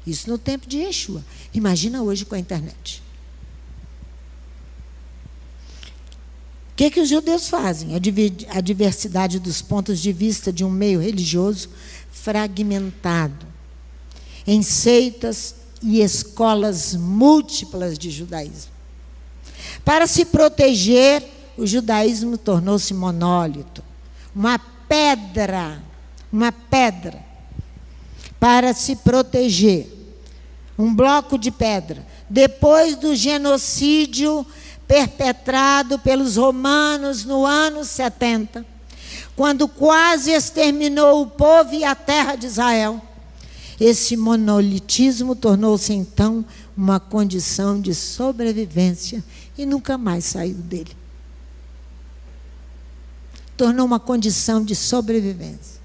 Isso no tempo de Yeshua. Imagina hoje com a internet. O que os judeus fazem? A diversidade dos pontos de vista de um meio religioso fragmentado, em seitas e escolas múltiplas de judaísmo. Para se proteger, o judaísmo tornou-se monólito, uma pedra. Para se proteger, um bloco de pedra depois do genocídio perpetrado pelos romanos no ano 70, quando quase exterminou o povo e a terra de Israel, esse monolitismo tornou-se então uma condição de sobrevivência e nunca mais saiu dele. Tornou uma condição de sobrevivência.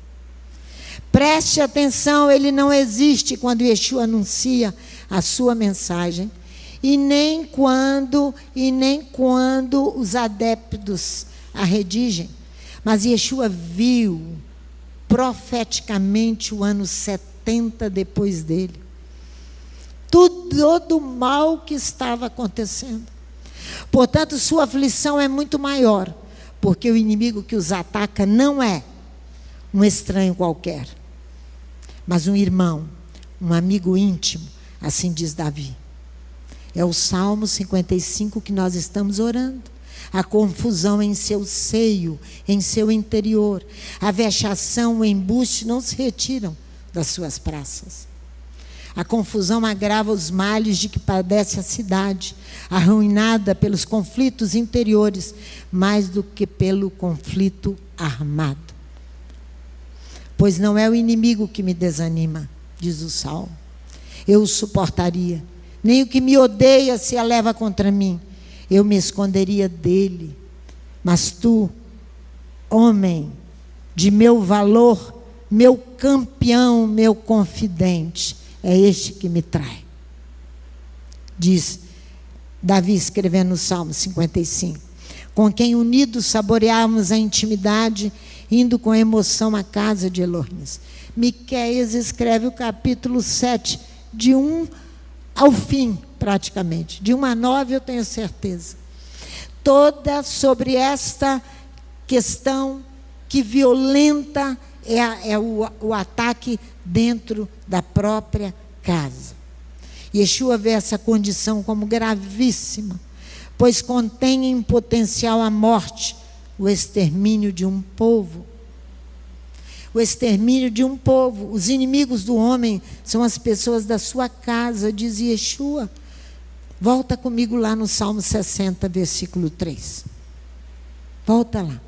Preste atenção, ele não existe quando Yeshua anuncia a sua mensagem, e nem quando os adeptos a redigem. Mas Yeshua viu profeticamente o ano 70 depois dele. Todo o mal que estava acontecendo. Portanto, sua aflição é muito maior, porque o inimigo que os ataca não é um estranho qualquer, mas um irmão, um amigo íntimo, assim diz Davi. É o Salmo 55 que nós estamos orando. A confusão em seu seio, em seu interior, a vexação, o embuste não se retiram das suas praças. A confusão agrava os males de que padece a cidade, arruinada pelos conflitos interiores, mais do que pelo conflito armado. Pois não é o inimigo que me desanima, diz o Salmo. Eu o suportaria. Nem o que me odeia se eleva contra mim. Eu me esconderia dele. Mas tu, homem de meu valor, meu campeão, meu confidente, é este que me trai. Diz Davi escrevendo no Salmo 55. Com quem unidos saboreamos a intimidade, indo com emoção à casa de Elohim. Miqueias escreve o capítulo 7, de 1 ao fim, praticamente. De 1 a 9, eu tenho certeza. Toda sobre esta questão que violenta o ataque dentro da própria casa. Yeshua vê essa condição como gravíssima, pois contém em potencial a morte, o extermínio de um povo. O extermínio de um povo. Os inimigos do homem são as pessoas da sua casa, diz Yeshua. Volta comigo lá no Salmo 60, versículo 3. Volta lá.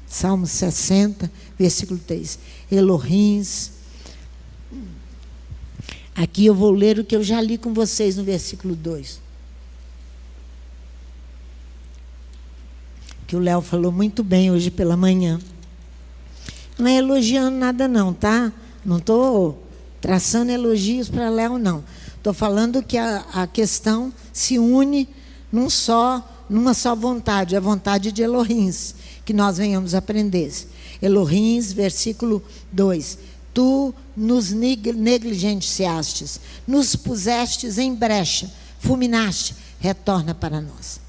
Salmo 60, versículo 3. Elohim. Aqui eu vou ler o que eu já li com vocês no versículo 2. Que o Léo falou muito bem hoje pela manhã. Não é elogiando nada não, tá? Não estou traçando elogios para Léo, não. Estou falando que a questão se une numa só vontade, a vontade de Elohim, que nós venhamos aprender. Elohim, versículo 2. Tu nos negligenciastes, nos pusestes em brecha, fulminaste, retorna para nós.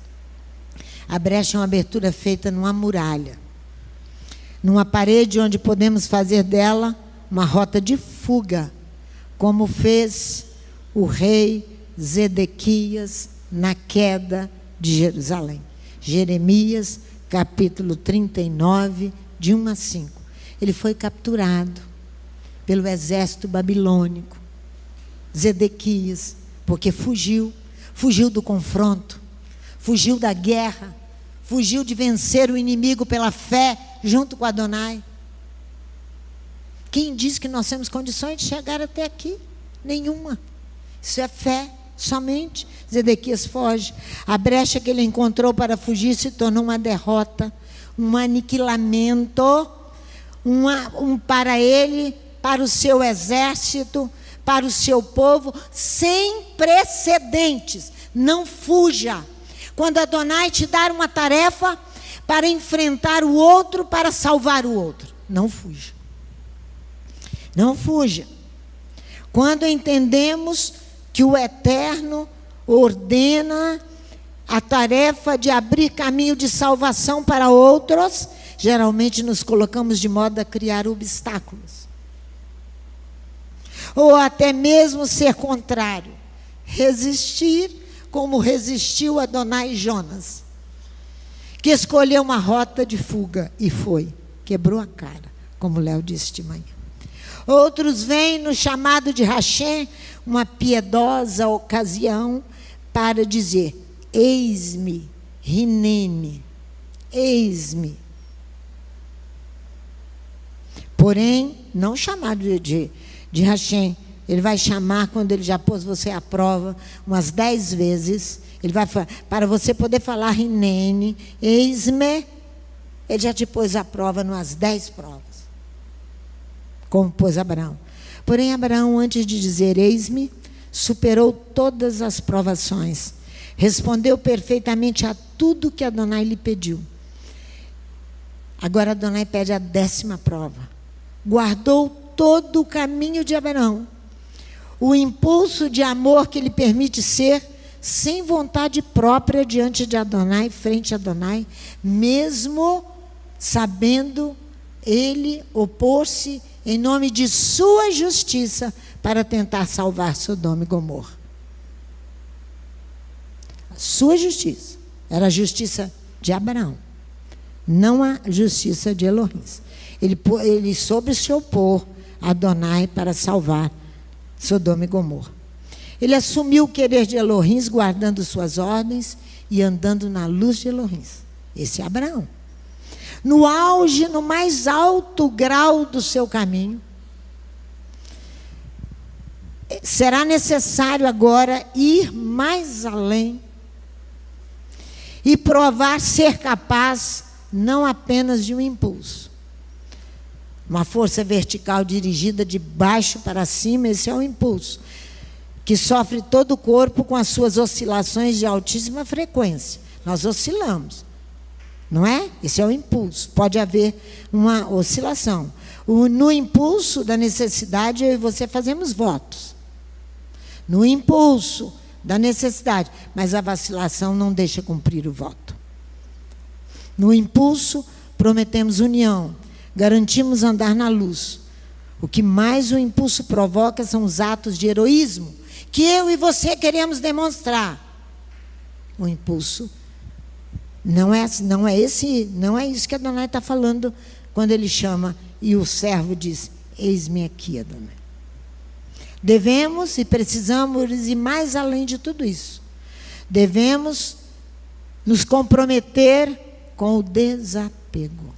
A brecha é uma abertura feita numa muralha, numa parede onde podemos fazer dela uma rota de fuga, como fez o rei Zedequias na queda de Jerusalém. Jeremias, capítulo 39, de 1 a 5. Ele foi capturado pelo exército babilônico. Zedequias, porque fugiu do confronto, fugiu da guerra, fugiu de vencer o inimigo pela fé, junto com Adonai. Quem diz que nós temos condições de chegar até aqui? Nenhuma. Isso é fé, somente. Zedequias foge. A brecha que ele encontrou para fugir se tornou uma derrota, um aniquilamento, para ele, para o seu exército, para o seu povo, sem precedentes. Não fuja. Quando Adonai te dar uma tarefa para enfrentar o outro, para salvar o outro, não fuja. Não fuja. Quando entendemos que o Eterno ordena a tarefa de abrir caminho de salvação para outros, geralmente nos colocamos de modo a criar obstáculos. Ou até mesmo ser contrário. Resistir como resistiu Adonai e Jonas, que escolheu uma rota de fuga e foi, quebrou a cara, como Léo disse de manhã. Outros veem no chamado de Hashem uma piedosa ocasião para dizer: eis-me, Hinene, eis-me. Porém, não chamado de Hashem. Ele vai chamar quando ele já pôs você à prova umas 10 vezes. Ele vai falar, para você poder falar Hinene, eis-me, ele já te pôs à prova umas 10 provas. Como pôs Abraão. Porém, Abraão, antes de dizer eis-me, superou todas as provações. Respondeu perfeitamente a tudo que Adonai lhe pediu. Agora Adonai pede a 10ª prova. Guardou todo o caminho de Abraão. O impulso de amor que lhe permite ser sem vontade própria diante de Adonai, frente a Adonai, mesmo sabendo ele opor-se em nome de sua justiça para tentar salvar Sodoma e Gomorra. A sua justiça era a justiça de Abraão, não a justiça de Elohim. Ele soube se opor a Adonai para salvar Sodoma e Gomorra. Ele assumiu o querer de Elohim, guardando suas ordens e andando na luz de Elohim. Esse é Abraão. No auge, no mais alto grau do seu caminho, será necessário agora ir mais além e provar ser capaz não apenas de um impulso. Uma força vertical dirigida de baixo para cima, esse é o impulso, que sofre todo o corpo com as suas oscilações de altíssima frequência. Nós oscilamos, não é? Esse é o impulso. Pode haver uma oscilação. No impulso da necessidade, eu e você fazemos votos. No impulso da necessidade, mas a vacilação não deixa cumprir o voto. No impulso, prometemos união, garantimos andar na luz. O que mais o impulso provoca são os atos de heroísmo que eu e você queremos demonstrar. O impulso não é isso que Adonai está falando quando ele chama e o servo diz: eis-me aqui, Adonai. Devemos e precisamos ir mais além de tudo isso. Devemos nos comprometer com o desapego.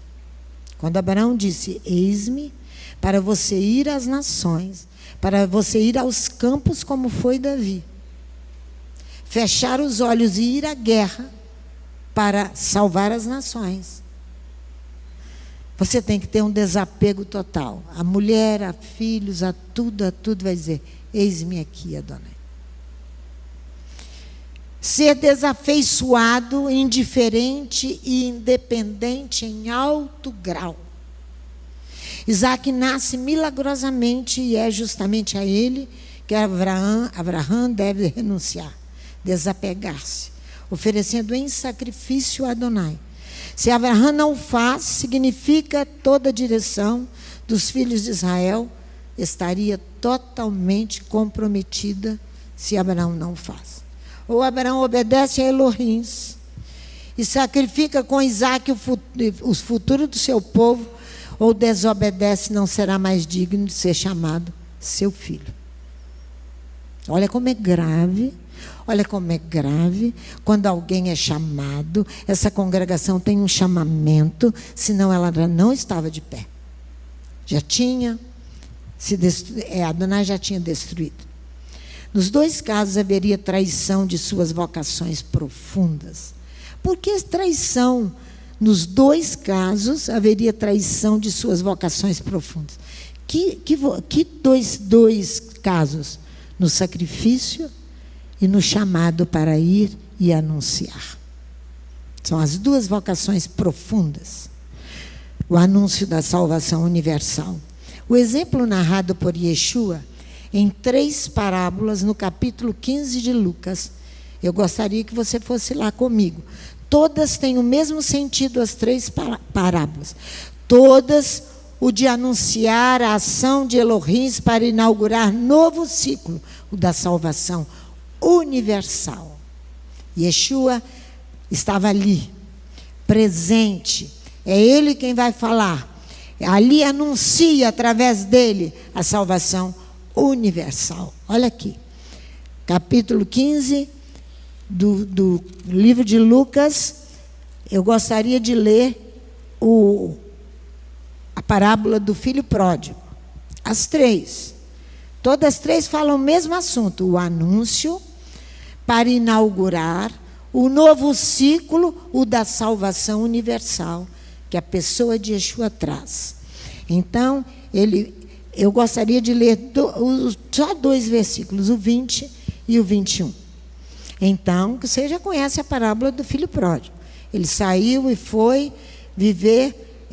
Quando Abraão disse: eis-me, para você ir às nações, para você ir aos campos como foi Davi, fechar os olhos e ir à guerra para salvar as nações. Você tem que ter um desapego total. A mulher, a filhos, a tudo vai dizer: eis-me aqui, Adonai. Ser desafeiçoado, indiferente e independente em alto grau. Isaac nasce milagrosamente e é justamente a ele que Abraão deve renunciar, desapegar-se, oferecendo em sacrifício a Adonai. Se Abraão não faz, significa toda a direção dos filhos de Israel estaria totalmente comprometida se Abraão não faz. Ou Abraão obedece a Elohim e sacrifica com Isaac o futuro do seu povo, ou desobedece, não será mais digno de ser chamado seu filho. Olha como é grave. Olha como é grave quando alguém é chamado, essa congregação tem um chamamento, senão ela não estava de pé. Já tinha Adonai já tinha destruído. Nos 2 casos haveria traição de suas vocações profundas. Por que traição? Nos 2 casos haveria traição de suas vocações profundas. Que dois casos? No sacrifício e no chamado para ir e anunciar. São as 2 vocações profundas. O anúncio da salvação universal. O exemplo narrado por Yeshua em 3 parábolas no capítulo 15 de Lucas. Eu gostaria que você fosse lá comigo. Todas têm o mesmo sentido, as 3 parábolas. Todas o de anunciar a ação de Elohim para inaugurar novo ciclo, o da salvação universal. Yeshua estava ali, presente. É ele quem vai falar. Ali anuncia através dele a salvação universal. Olha aqui, capítulo 15 do livro de Lucas. Eu gostaria de ler a parábola do filho pródigo. As três. Todas as três falam o mesmo assunto: o anúncio para inaugurar o novo ciclo, o da salvação universal, que a pessoa de Yeshua traz. Então, eu gostaria de ler só 2 versículos, o 20 e o 21. Então, você já conhece a parábola do filho pródigo. Ele saiu e foi viver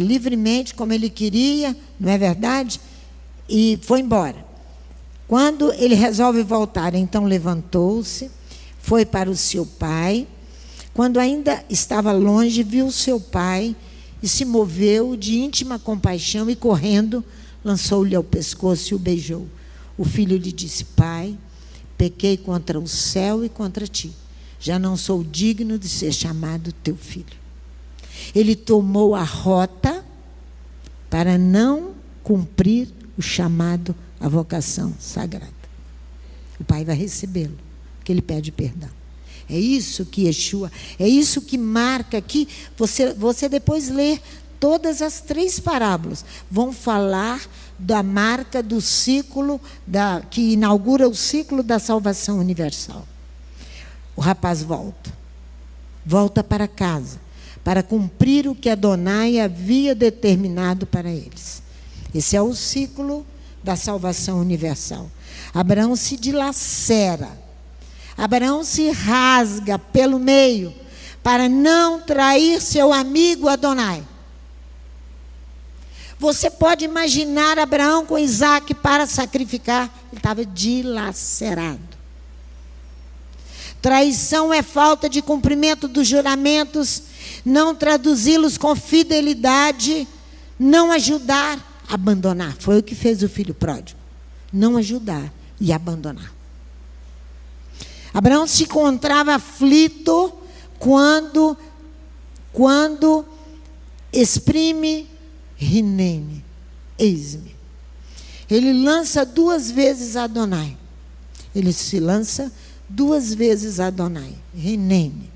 livremente como ele queria, não é verdade? E foi embora. Quando ele resolve voltar, então levantou-se, foi para o seu pai. Quando ainda estava longe, viu o seu pai e se moveu de íntima compaixão e, correndo, lançou-lhe ao pescoço e o beijou. O filho lhe disse: Pai, pequei contra o céu e contra ti. Já não sou digno de ser chamado teu filho. Ele tomou a rota para não cumprir o chamado, a vocação sagrada. O pai vai recebê-lo, porque ele pede perdão. É isso que Yeshua, é isso que marca aqui. Você depois lê todas as 3 parábolas. Vão falar da marca do ciclo, que inaugura o ciclo da salvação universal. O rapaz volta para casa, para cumprir o que Adonai havia determinado para eles. Esse é o ciclo da salvação universal. Abraão se dilacera, Abraão se rasga pelo meio, para não trair seu amigo Adonai. Você pode imaginar Abraão com Isaac para sacrificar. Ele estava dilacerado. Traição é falta de cumprimento dos juramentos, não traduzi-los com fidelidade, não ajudar, abandonar. Foi o que fez o filho pródigo. Não ajudar e abandonar. Abraão se encontrava aflito quando exprime Rinene, eis-me. Ele lança 2 vezes Adonai. Ele se lança 2 vezes Adonai. Rinene,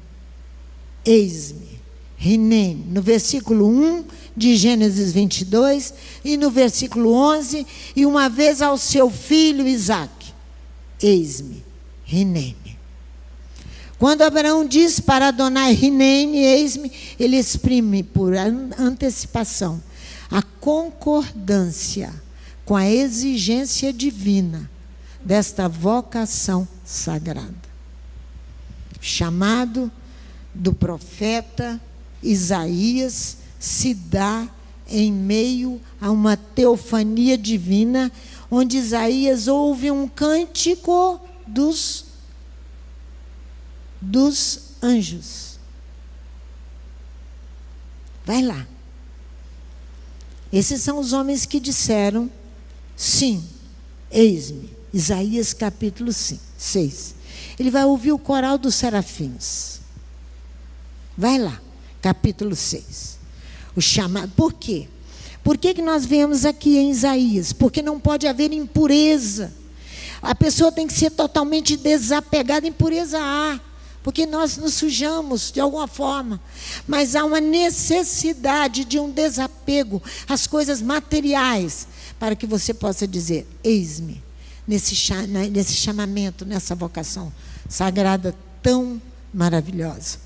eis-me. Rinene, no versículo 1 de Gênesis 22 e no versículo 11, e uma vez ao seu filho Isaque, eis-me, Rinene. Quando Abraão diz para Adonai, Rinene, eis-me, ele exprime por antecipação a concordância com a exigência divina desta vocação sagrada. Chamado do profeta Isaías se dá em meio a uma teofania divina, onde Isaías ouve um cântico dos anjos. Vai lá. Esses são os homens que disseram: sim, eis-me. Isaías capítulo 6. Ele vai ouvir o coral dos serafins. Vai lá, capítulo 6. O chamado. Por quê? Por que nós vemos aqui em Isaías? Porque não pode haver impureza. A pessoa tem que ser totalmente desapegada. Impureza há, porque nós nos sujamos de alguma forma, mas há uma necessidade de um desapego às coisas materiais, para que você possa dizer: eis-me, nesse chamamento, nessa vocação sagrada tão maravilhosa,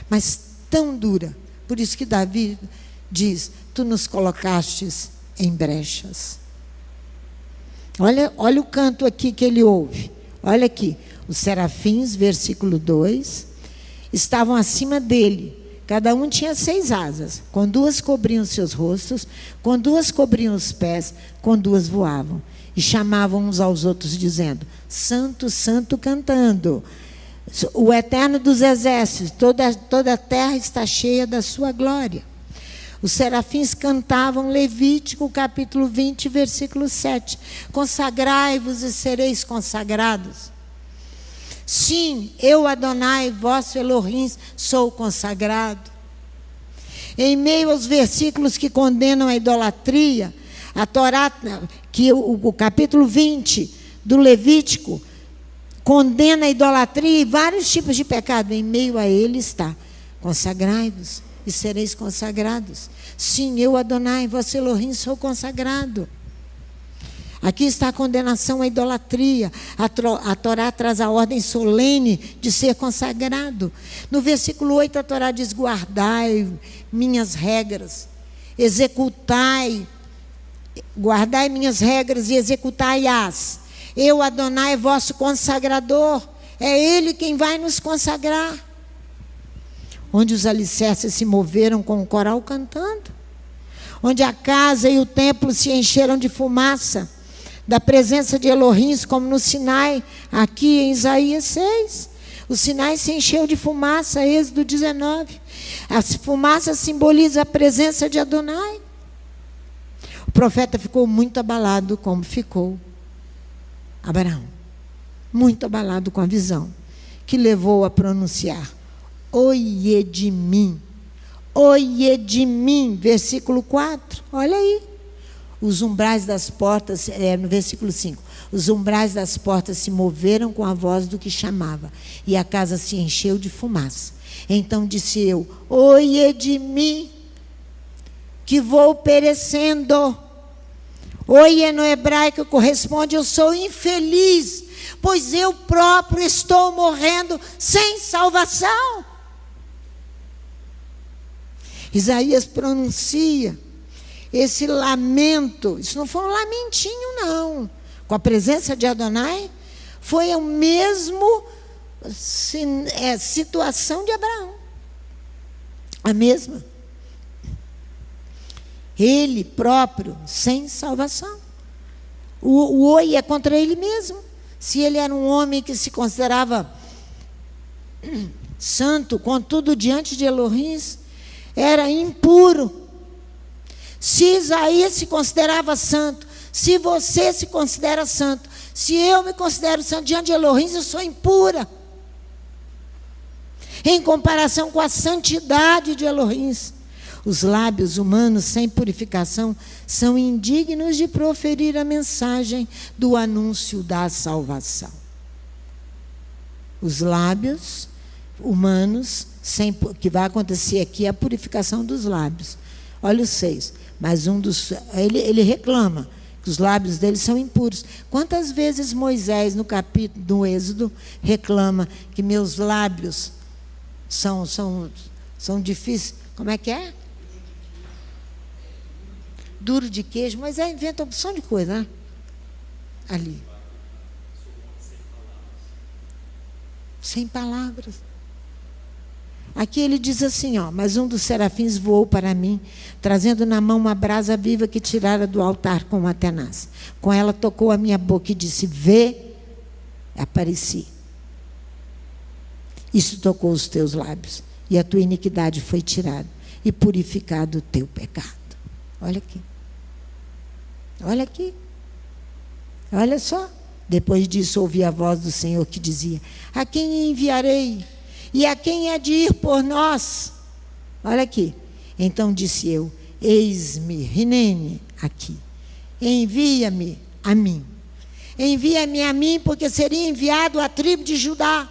mas tão dura. Por isso que Davi diz: tu nos colocastes em brechas. Olha o canto aqui que ele ouve. Olha aqui. Os serafins, versículo 2, estavam acima dele. Cada um tinha 6 asas. Com 2 cobriam seus rostos, com 2 cobriam os pés, com 2 voavam. E chamavam uns aos outros, dizendo: Santo, Santo, cantando. O Eterno dos Exércitos, toda a terra está cheia da sua glória. Os serafins cantavam, Levítico, capítulo 20, versículo 7. Consagrai-vos e sereis consagrados. Sim, eu, Adonai, vosso Elohim, sou consagrado. Em meio aos versículos que condenam a idolatria, a Torá, que o capítulo 20 do Levítico, condena a idolatria e vários tipos de pecado. Em meio a ele está: consagrai-vos e sereis consagrados. Sim, eu, Adonai, vosso Elohim, sou consagrado. Aqui está a condenação à idolatria. A Torá traz a ordem solene de ser consagrado. No versículo 8, a Torá diz: guardai minhas regras, guardai minhas regras e executai-as. Eu, Adonai, vosso consagrador. É Ele quem vai nos consagrar. Onde os alicerces se moveram com o coral cantando. Onde a casa e o templo se encheram de fumaça, da presença de Elohim, como no Sinai, aqui em Isaías 6. O Sinai se encheu de fumaça, Êxodo 19. A fumaça simboliza a presença de Adonai. O profeta ficou muito abalado, como ficou Abraão. Muito abalado com a visão, que levou a pronunciar: oie de mim, versículo 4, olha aí. Os umbrais das portas, no versículo 5, os umbrais das portas se moveram com a voz do que chamava, e a casa se encheu de fumaça. Então disse eu: oie de mim, que vou perecendo. Oie no hebraico corresponde: eu sou infeliz, pois eu próprio estou morrendo sem salvação. Isaías pronuncia esse lamento. Isso não foi um lamentinho, não. Com a presença de Adonai, foi a mesma situação de Abraão. A mesma. Ele próprio, sem salvação. O oi é contra ele mesmo. Se ele era um homem que se considerava santo, contudo, diante de Elohim, era impuro. Se Isaías se considerava santo, se você se considera santo, se eu me considero santo diante de Elohim, eu sou impura. Em comparação com a santidade de Elohim, os lábios humanos sem purificação são indignos de proferir a mensagem do anúncio da salvação. Os lábios humanos, que vai acontecer aqui a purificação dos lábios. Olha os 6. Mas ele reclama que os lábios dele são impuros. Quantas vezes Moisés, no capítulo do Êxodo, reclama que meus lábios são difíceis? Como é que é? Duro de queijo. Moisés inventa uma opção de coisa, né? Ali. Sem palavras. Aqui ele diz assim, mas um dos serafins voou para mim, trazendo na mão uma brasa viva que tirara do altar com uma tenaz. Com ela tocou a minha boca e disse: vê, apareci. Isso tocou os teus lábios, e a tua iniquidade foi tirada, e purificado o teu pecado. Olha aqui. Olha aqui. Olha só. Depois disso ouvi a voz do Senhor que dizia: a quem enviarei? E a quem há de ir por nós? Olha aqui. Então disse eu: eis-me, Rinene, aqui. Envia-me a mim. Envia-me a mim, porque seria enviado à tribo de Judá.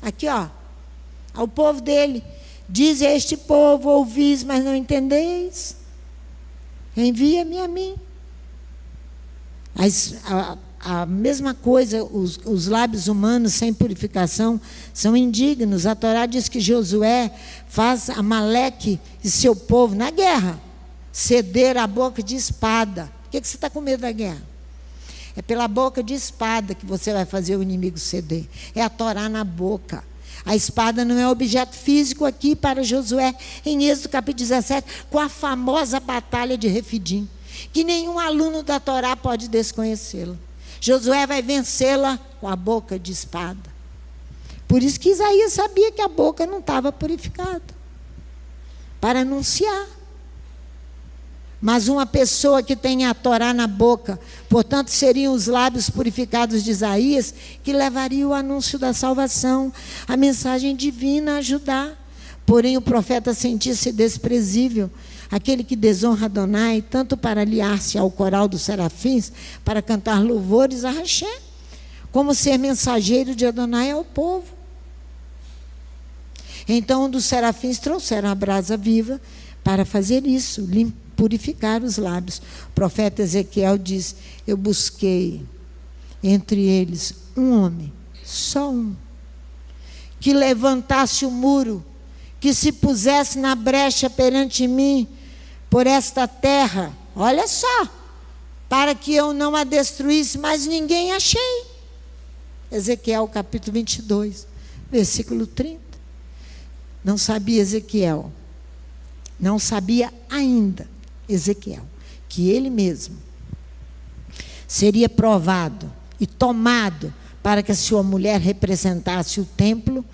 Aqui, ao povo dele. Diz a este povo: ouvis, mas não entendeis. Envia-me a mim. A mesma coisa, os lábios humanos sem purificação são indignos. A Torá diz que Josué faz Amaleque e seu povo, na guerra, ceder a boca de espada. Por que você está com medo da guerra? É pela boca de espada que você vai fazer o inimigo ceder. É a Torá na boca. A espada não é objeto físico aqui para Josué, em Êxodo capítulo 17, com a famosa batalha de Refidim, que nenhum aluno da Torá pode desconhecê-la. Josué vai vencê-la com a boca de espada. Por isso que Isaías sabia que a boca não estava purificada, para anunciar. Mas uma pessoa que tem a Torá na boca, portanto, seriam os lábios purificados de Isaías, que levaria o anúncio da salvação, a mensagem divina a ajudar. Porém o profeta sentia-se desprezível, aquele que desonra Adonai, tanto para aliar-se ao coral dos serafins, para cantar louvores a Hashem, como ser mensageiro de Adonai ao povo. Então um dos serafins trouxeram a brasa viva para fazer isso, purificar os lábios. O profeta Ezequiel diz: eu busquei entre eles um homem, só um, que levantasse o muro, que se pusesse na brecha perante mim, por esta terra, olha só, para que eu não a destruísse, mas ninguém achei. Ezequiel capítulo 22, versículo 30. Não sabia Ezequiel, não sabia ainda Ezequiel, que ele mesmo seria provado e tomado para que a sua mulher representasse o templo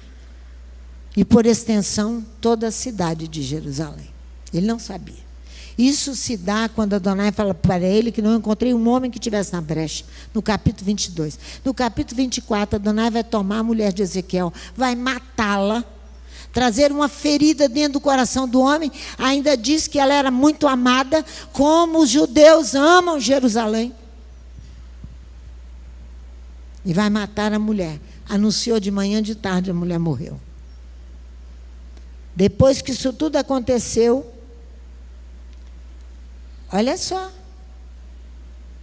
e, por extensão, toda a cidade de Jerusalém. Ele não sabia. Isso se dá quando Adonai fala para ele que não encontrei um homem que estivesse na brecha, no capítulo 22. No capítulo 24, Adonai vai tomar a mulher de Ezequiel, vai matá-la, trazer uma ferida dentro do coração do homem. Ainda diz que ela era muito amada, como os judeus amam Jerusalém. E vai matar a mulher. Anunciou de manhã, de tarde a mulher morreu. Depois que isso tudo aconteceu, olha só,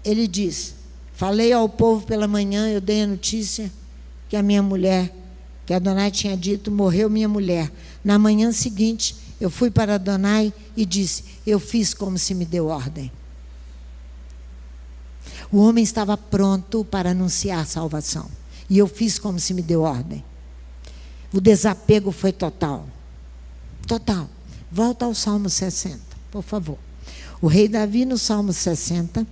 ele diz: falei ao povo pela manhã, eu dei a notícia que a minha mulher, que Adonai tinha dito, morreu minha mulher. Na manhã seguinte, eu fui para Adonai e disse: eu fiz como se me deu ordem. O homem estava pronto para anunciar a salvação, e eu fiz como se me deu ordem. O desapego foi total. Total. Volta ao Salmo 60, por favor. O rei Davi, no Salmo 60,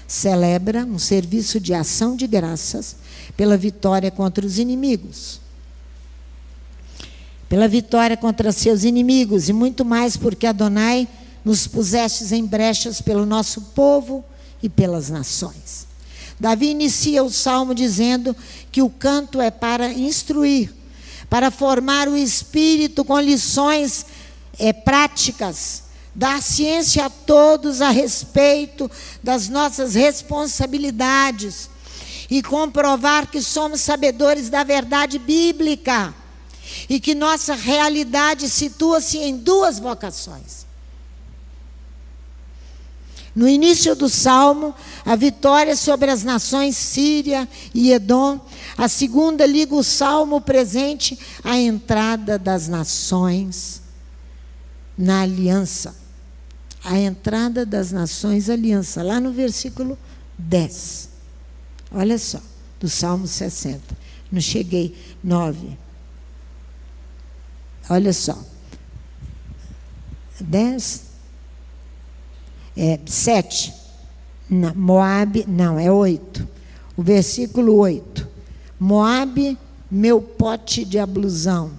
celebra um serviço de ação de graças pela vitória contra os inimigos. Pela vitória contra seus inimigos, e muito mais porque Adonai nos pusestes em brechas pelo nosso povo e pelas nações. Davi inicia o salmo dizendo que o canto é para instruir, para formar o espírito com lições práticas, dar ciência a todos a respeito das nossas responsabilidades e comprovar que somos sabedores da verdade bíblica e que nossa realidade situa-se em duas vocações. No início do salmo, a vitória sobre as nações Síria e Edom. A segunda liga o salmo presente à entrada das nações na aliança. A entrada das nações, aliança, lá no versículo 10. Olha só, do Salmo 60. Não cheguei, 9. Olha só. 10. 7. Moabe, não, é 8. O versículo 8. Moabe, meu pote de ablusão.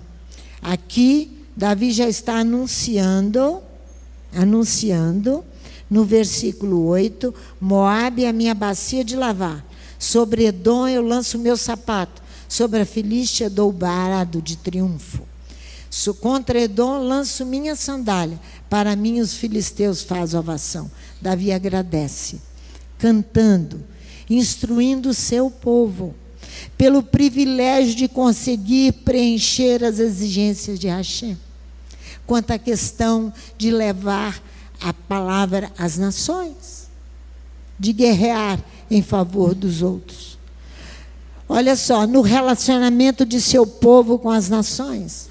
Aqui, Davi já está anunciando, no versículo 8, Moabe é a minha bacia de lavar. Sobre Edom eu lanço o meu sapato. Sobre a Filístia dou o brado de triunfo. Contra Edom lanço minha sandália. Para mim os filisteus fazem ovação. Davi agradece, cantando, instruindo o seu povo, pelo privilégio de conseguir preencher as exigências de Hashem. Quanto à questão de levar a palavra às nações, de guerrear em favor dos outros. Olha só, no relacionamento de seu povo com as nações,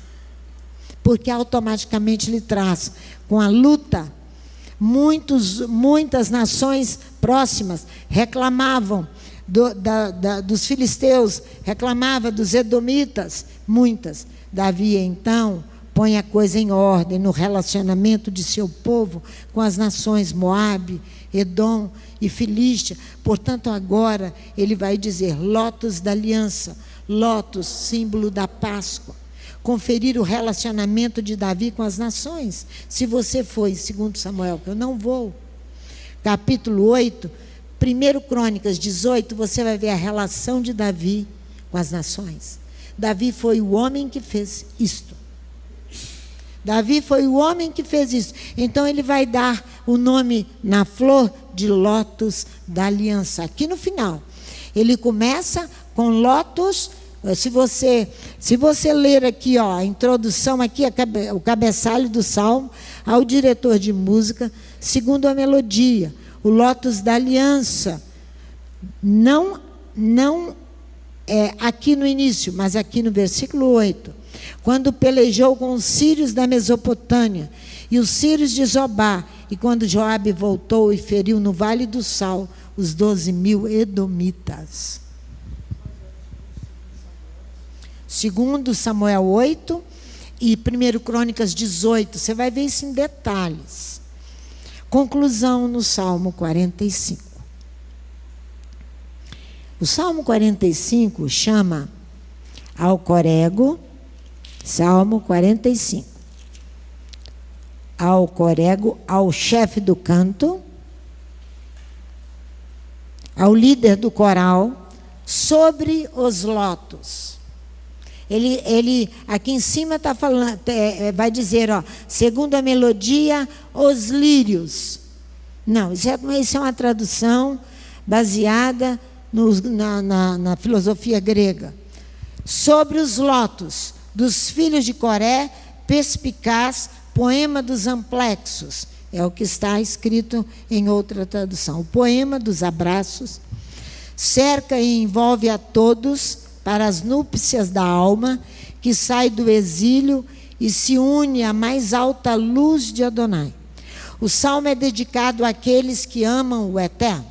porque automaticamente lhe traz com a luta. Muitas nações próximas reclamavam dos filisteus, reclamavam dos edomitas, muitas. Davi, então, põe a coisa em ordem no relacionamento de seu povo com as nações Moabe, Edom e Filístia. Portanto, agora ele vai dizer lótus da aliança, lótus, símbolo da Páscoa. Conferir o relacionamento de Davi com as nações. Se você foi, segundo Samuel, que eu não vou, capítulo 8, 1 Crônicas 18, você vai ver a relação de Davi com as nações. Davi foi o homem que fez isto. Davi foi o homem que fez isso. Então ele vai dar o nome na flor de lótus da aliança. Aqui no final. Ele começa com lótus. Se você ler aqui, ó, a introdução, aqui o cabeçalho do salmo, ao diretor de música, segundo a melodia, o lótus da aliança. Não aqui no início, mas aqui no versículo 8. Quando pelejou com os sírios da Mesopotâmia e os sírios de Zobá, e quando Joabe voltou e feriu no Vale do Sal os 12.000 edomitas. Segundo Samuel 8 e 1 Crônicas 18, você vai ver isso em detalhes. Conclusão no Salmo 45. O Salmo 45 chama ao corego, Salmo 45, ao corego, ao chefe do canto, ao líder do coral, sobre os lotos. Ele aqui em cima está falando, vai dizer, ó, segundo a melodia, os lírios. Não, isso é uma tradução baseada na filosofia grega. Sobre os lotos dos filhos de Coré, perspicaz, poema dos amplexos. É o que está escrito em outra tradução. O poema dos abraços cerca e envolve a todos para as núpcias da alma, que sai do exílio e se une à mais alta luz de Adonai. O salmo é dedicado àqueles que amam o Eterno.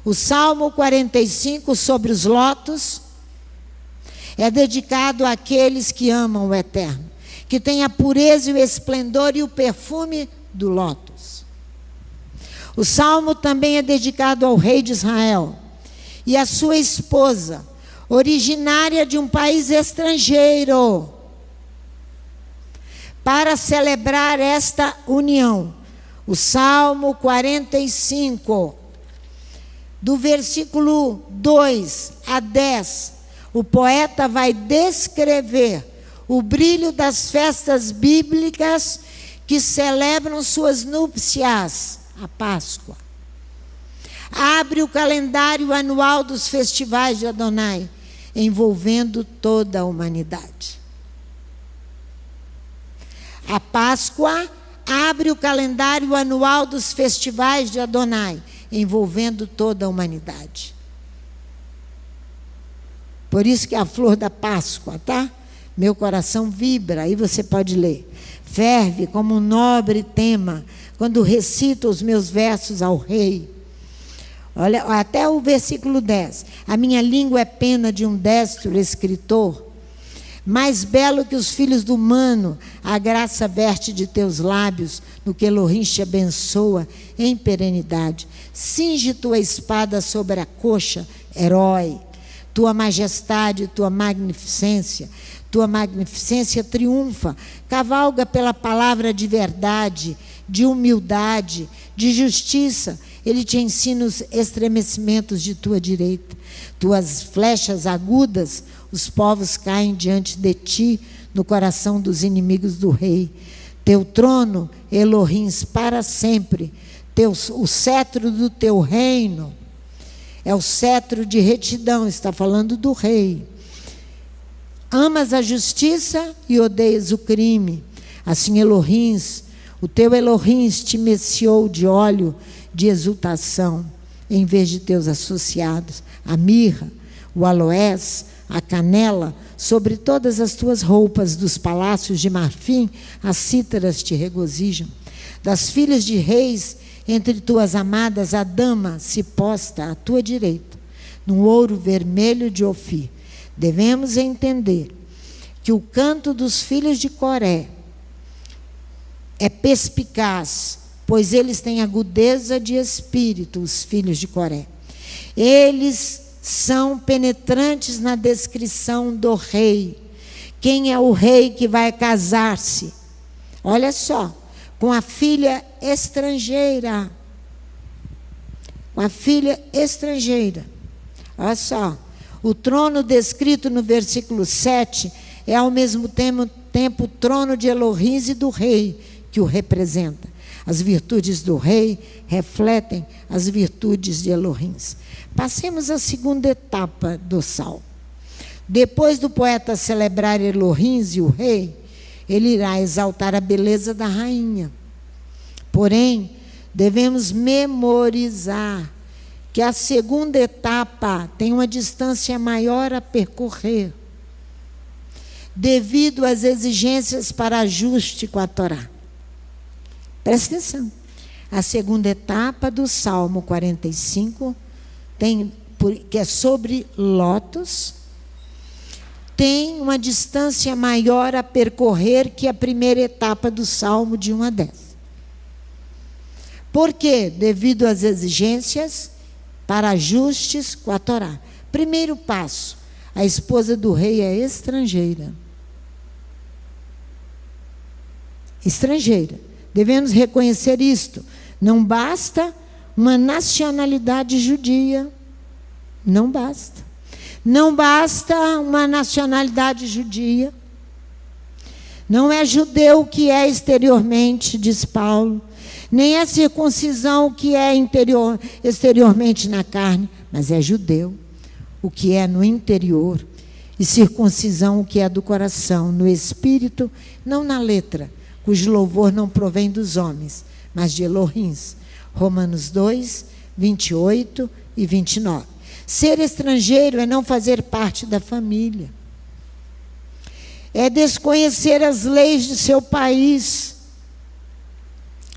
O Salmo 45, sobre os lotos, é dedicado àqueles que amam o Eterno, que tem a pureza e o esplendor e o perfume do lótus. O Salmo também é dedicado ao rei de Israel e à sua esposa, originária de um país estrangeiro, para celebrar esta união. O Salmo 45, do versículo 2 a 10, o poeta vai descrever o brilho das festas bíblicas que celebram suas núpcias, a Páscoa. Abre o calendário anual dos festivais de Adonai, envolvendo toda a humanidade. A Páscoa abre o calendário anual dos festivais de Adonai, envolvendo toda a humanidade. Por isso que é a flor da Páscoa, tá? Meu coração vibra, aí você pode ler. Ferve como um nobre tema, quando recito os meus versos ao rei. Olha, até o versículo 10. A minha língua é pena de um destro escritor. Mais belo que os filhos do humano, a graça verte de teus lábios, no que Elohim te abençoa em perenidade. Cinge tua espada sobre a coxa, herói. Tua majestade, tua magnificência triunfa, cavalga pela palavra de verdade, de humildade, de justiça. Ele te ensina os estremecimentos de tua direita. Tuas flechas agudas, os povos caem diante de ti, no coração dos inimigos do rei. Teu trono, Elohim, para sempre. O cetro do teu reino é o cetro de retidão, está falando do rei. Amas a justiça e odeias o crime. Assim o teu Elohim te meciou de óleo de exultação, em vez de teus associados, a mirra, o aloés, a canela, sobre todas as tuas roupas dos palácios de marfim, as cítaras te regozijam. Das filhas de reis, entre tuas amadas, a dama se posta à tua direita, num ouro vermelho de Ofir. Devemos entender que o canto dos filhos de Coré é perspicaz, pois eles têm agudeza de espírito, os filhos de Coré. Eles são penetrantes na descrição do rei. Quem é o rei que vai casar-se? Olha só, com a filha estrangeira. Com a filha estrangeira. Olha só, o trono descrito no versículo 7 é ao mesmo tempo tempo o trono de Elohim e do rei que o representa. As virtudes do rei refletem as virtudes de Elohim. Passemos à segunda etapa do salmo. Depois do poeta celebrar Elohim e o rei, ele irá exaltar a beleza da rainha. Porém, devemos memorizar que a segunda etapa tem uma distância maior a percorrer, devido às exigências para ajuste com a Torá. Presta atenção. A segunda etapa do Salmo 45, que é sobre lotos, tem uma distância maior a percorrer que a primeira etapa do Salmo de 1 a 10. Por quê? Devido às exigências para ajustes com a Torá. Primeiro passo, a esposa do rei é estrangeira. Estrangeira. Devemos reconhecer isto. Não basta uma nacionalidade judia. Não basta. Não basta uma nacionalidade judia. Não é judeu o que é exteriormente, diz Paulo. Nem é circuncisão o que é exteriormente na carne, mas é judeu o que é no interior, e circuncisão o que é do coração, no espírito, não na letra, cujo louvor não provém dos homens, mas de Elohim. Romanos 2, 28 e 29. Ser estrangeiro é não fazer parte da família. É desconhecer as leis de seu país.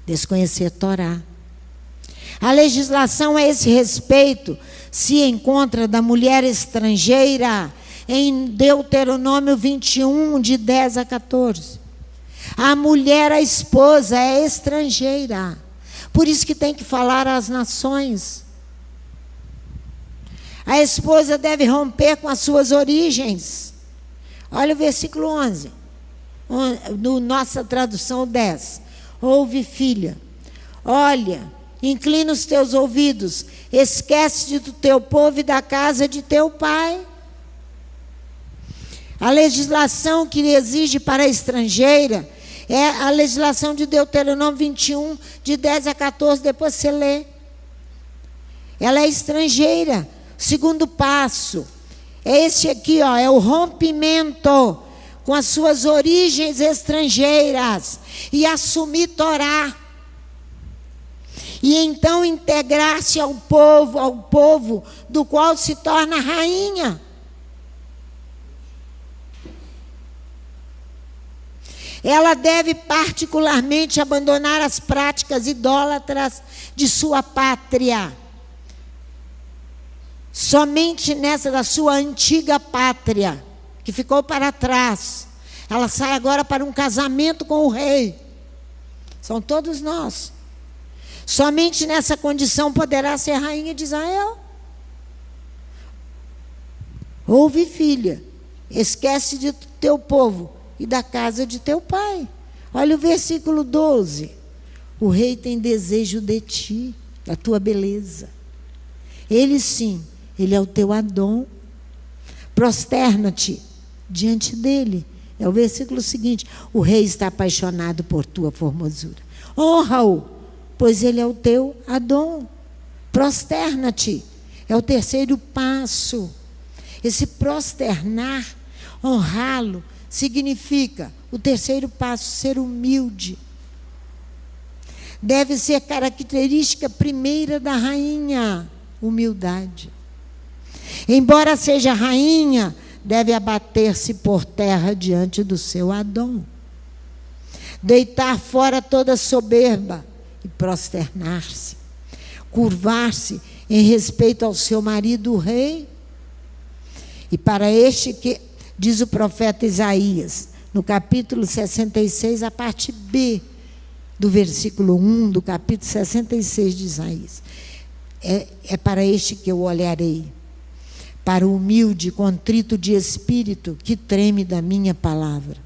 Desconhecer a Torá. A legislação a esse respeito se encontra da mulher estrangeira em Deuteronômio 21, de 10 a 14. A mulher, a esposa, é estrangeira. Por isso que tem que falar às nações. A esposa deve romper com as suas origens. Olha o versículo 11. No nossa tradução 10. Ouve, filha. Olha, inclina os teus ouvidos. Esquece do teu povo e da casa de teu pai. A legislação que exige para a estrangeira é a legislação de Deuteronômio 21, de 10 a 14, depois você lê. Ela é estrangeira. Segundo passo, é esse aqui, ó, é o rompimento com as suas origens estrangeiras e assumir Torá. E então integrar-se ao povo do qual se torna rainha. Ela deve particularmente abandonar as práticas idólatras de sua pátria. Somente nessa da sua antiga pátria, que ficou para trás, ela sai agora para um casamento com o rei. São todos nós. Somente nessa condição poderá ser rainha de Israel. Ouve, filha, esquece de teu povo e da casa de teu pai. Olha o versículo 12. O rei tem desejo de ti, da tua beleza. Ele sim, ele é o teu Adom. Prosterna-te diante dele. É o versículo seguinte. O rei está apaixonado por tua formosura. Honra-o, pois ele é o teu Adom. Prosterna-te. É o terceiro passo. Esse prosternar, honrá-lo, significa, o terceiro passo, ser humilde. Deve ser característica primeira da rainha, humildade. Embora seja rainha, deve abater-se por terra diante do seu Adom. Deitar fora toda soberba e prosternar-se. Curvar-se em respeito ao seu marido, o rei. E para este que, diz o profeta Isaías, no capítulo 66, a parte B, do versículo 1 do capítulo 66 de Isaías. É para este que eu olharei, para o humilde, contrito de espírito, que treme da minha palavra.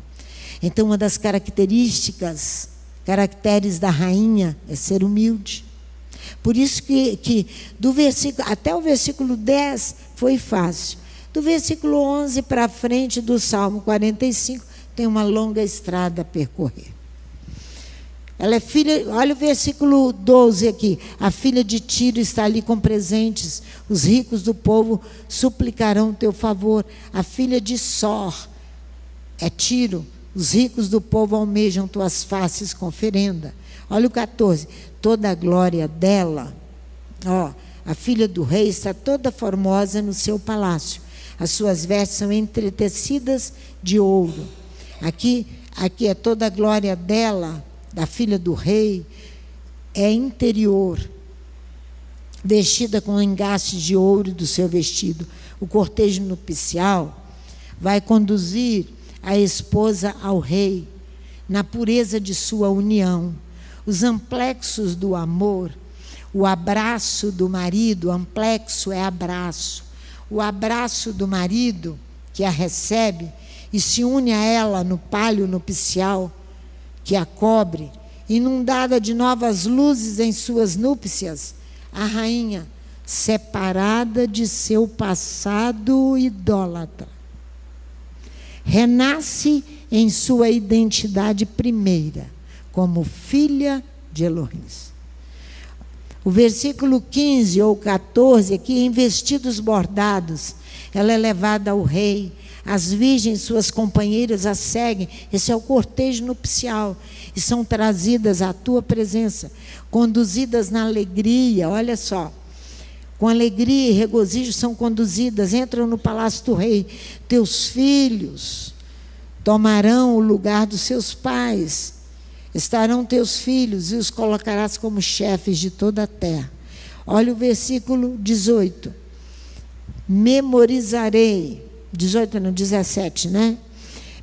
Então, uma das caracteres da rainha é ser humilde. Por isso que do versículo, até o versículo 10 foi fácil. Do versículo 11 para frente do Salmo 45, tem uma longa estrada a percorrer. Ela é filha, olha o versículo 12 aqui. A filha de Tiro está ali com presentes. Os ricos do povo suplicarão teu favor. A filha de Sor é Tiro. Os ricos do povo almejam tuas faces com oferenda. Olha o 14. Toda a glória dela, a filha do rei está toda formosa no seu palácio. As suas vestes são entretecidas de ouro. Aqui é toda a glória dela, da filha do rei, é interior, vestida com engastes de ouro do seu vestido. O cortejo nupcial vai conduzir a esposa ao rei, na pureza de sua união. Os amplexos do amor, o abraço do marido, amplexo é abraço. O abraço do marido, que a recebe e se une a ela no palio nupcial, que a cobre, inundada de novas luzes em suas núpcias, a rainha, separada de seu passado idólatra, renasce em sua identidade primeira, como filha de Elohim. O versículo 15 ou 14 aqui, em vestidos bordados, ela é levada ao rei. As virgens, suas companheiras, a seguem. Esse é o cortejo nupcial. E são trazidas à tua presença, conduzidas na alegria, olha só. Com alegria e regozijo são conduzidas, entram no palácio do rei. Teus filhos tomarão o lugar dos seus pais. Estarão teus filhos e os colocarás como chefes de toda a terra. Olha o versículo 18. Memorizarei. 18 não, 17, né?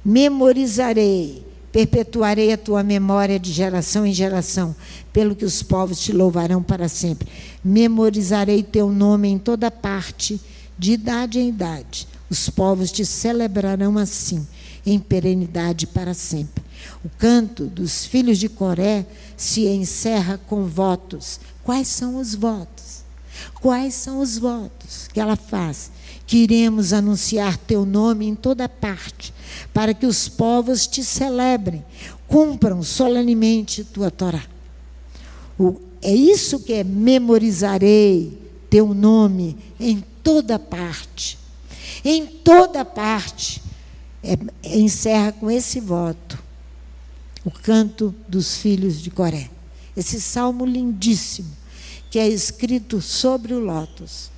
Memorizarei, perpetuarei a tua memória de geração em geração, pelo que os povos te louvarão para sempre. Memorizarei teu nome em toda parte, de idade em idade. Os povos te celebrarão assim, em perenidade para sempre. O canto dos filhos de Coré se encerra com votos. Quais são os votos? Quais são os votos que ela faz? Que iremos anunciar teu nome em toda parte, para que os povos te celebrem, cumpram solenemente tua Torá. É isso que é memorizarei teu nome em toda parte. Em toda parte. Encerra com esse voto o canto dos filhos de Coré. Esse salmo lindíssimo, que é escrito sobre o lótus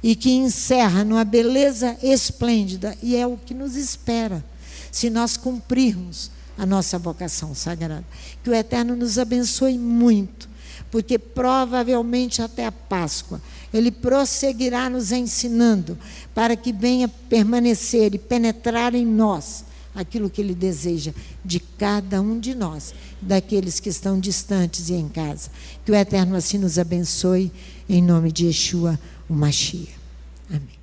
e que encerra numa beleza esplêndida, e é o que nos espera, se nós cumprirmos a nossa vocação sagrada. Que o Eterno nos abençoe muito, porque provavelmente até a Páscoa Ele prosseguirá nos ensinando, para que venha permanecer e penetrar em nós aquilo que Ele deseja de cada um de nós, daqueles que estão distantes e em casa. Que o Eterno assim nos abençoe, em nome de Yeshua, o Mashiach. Amém.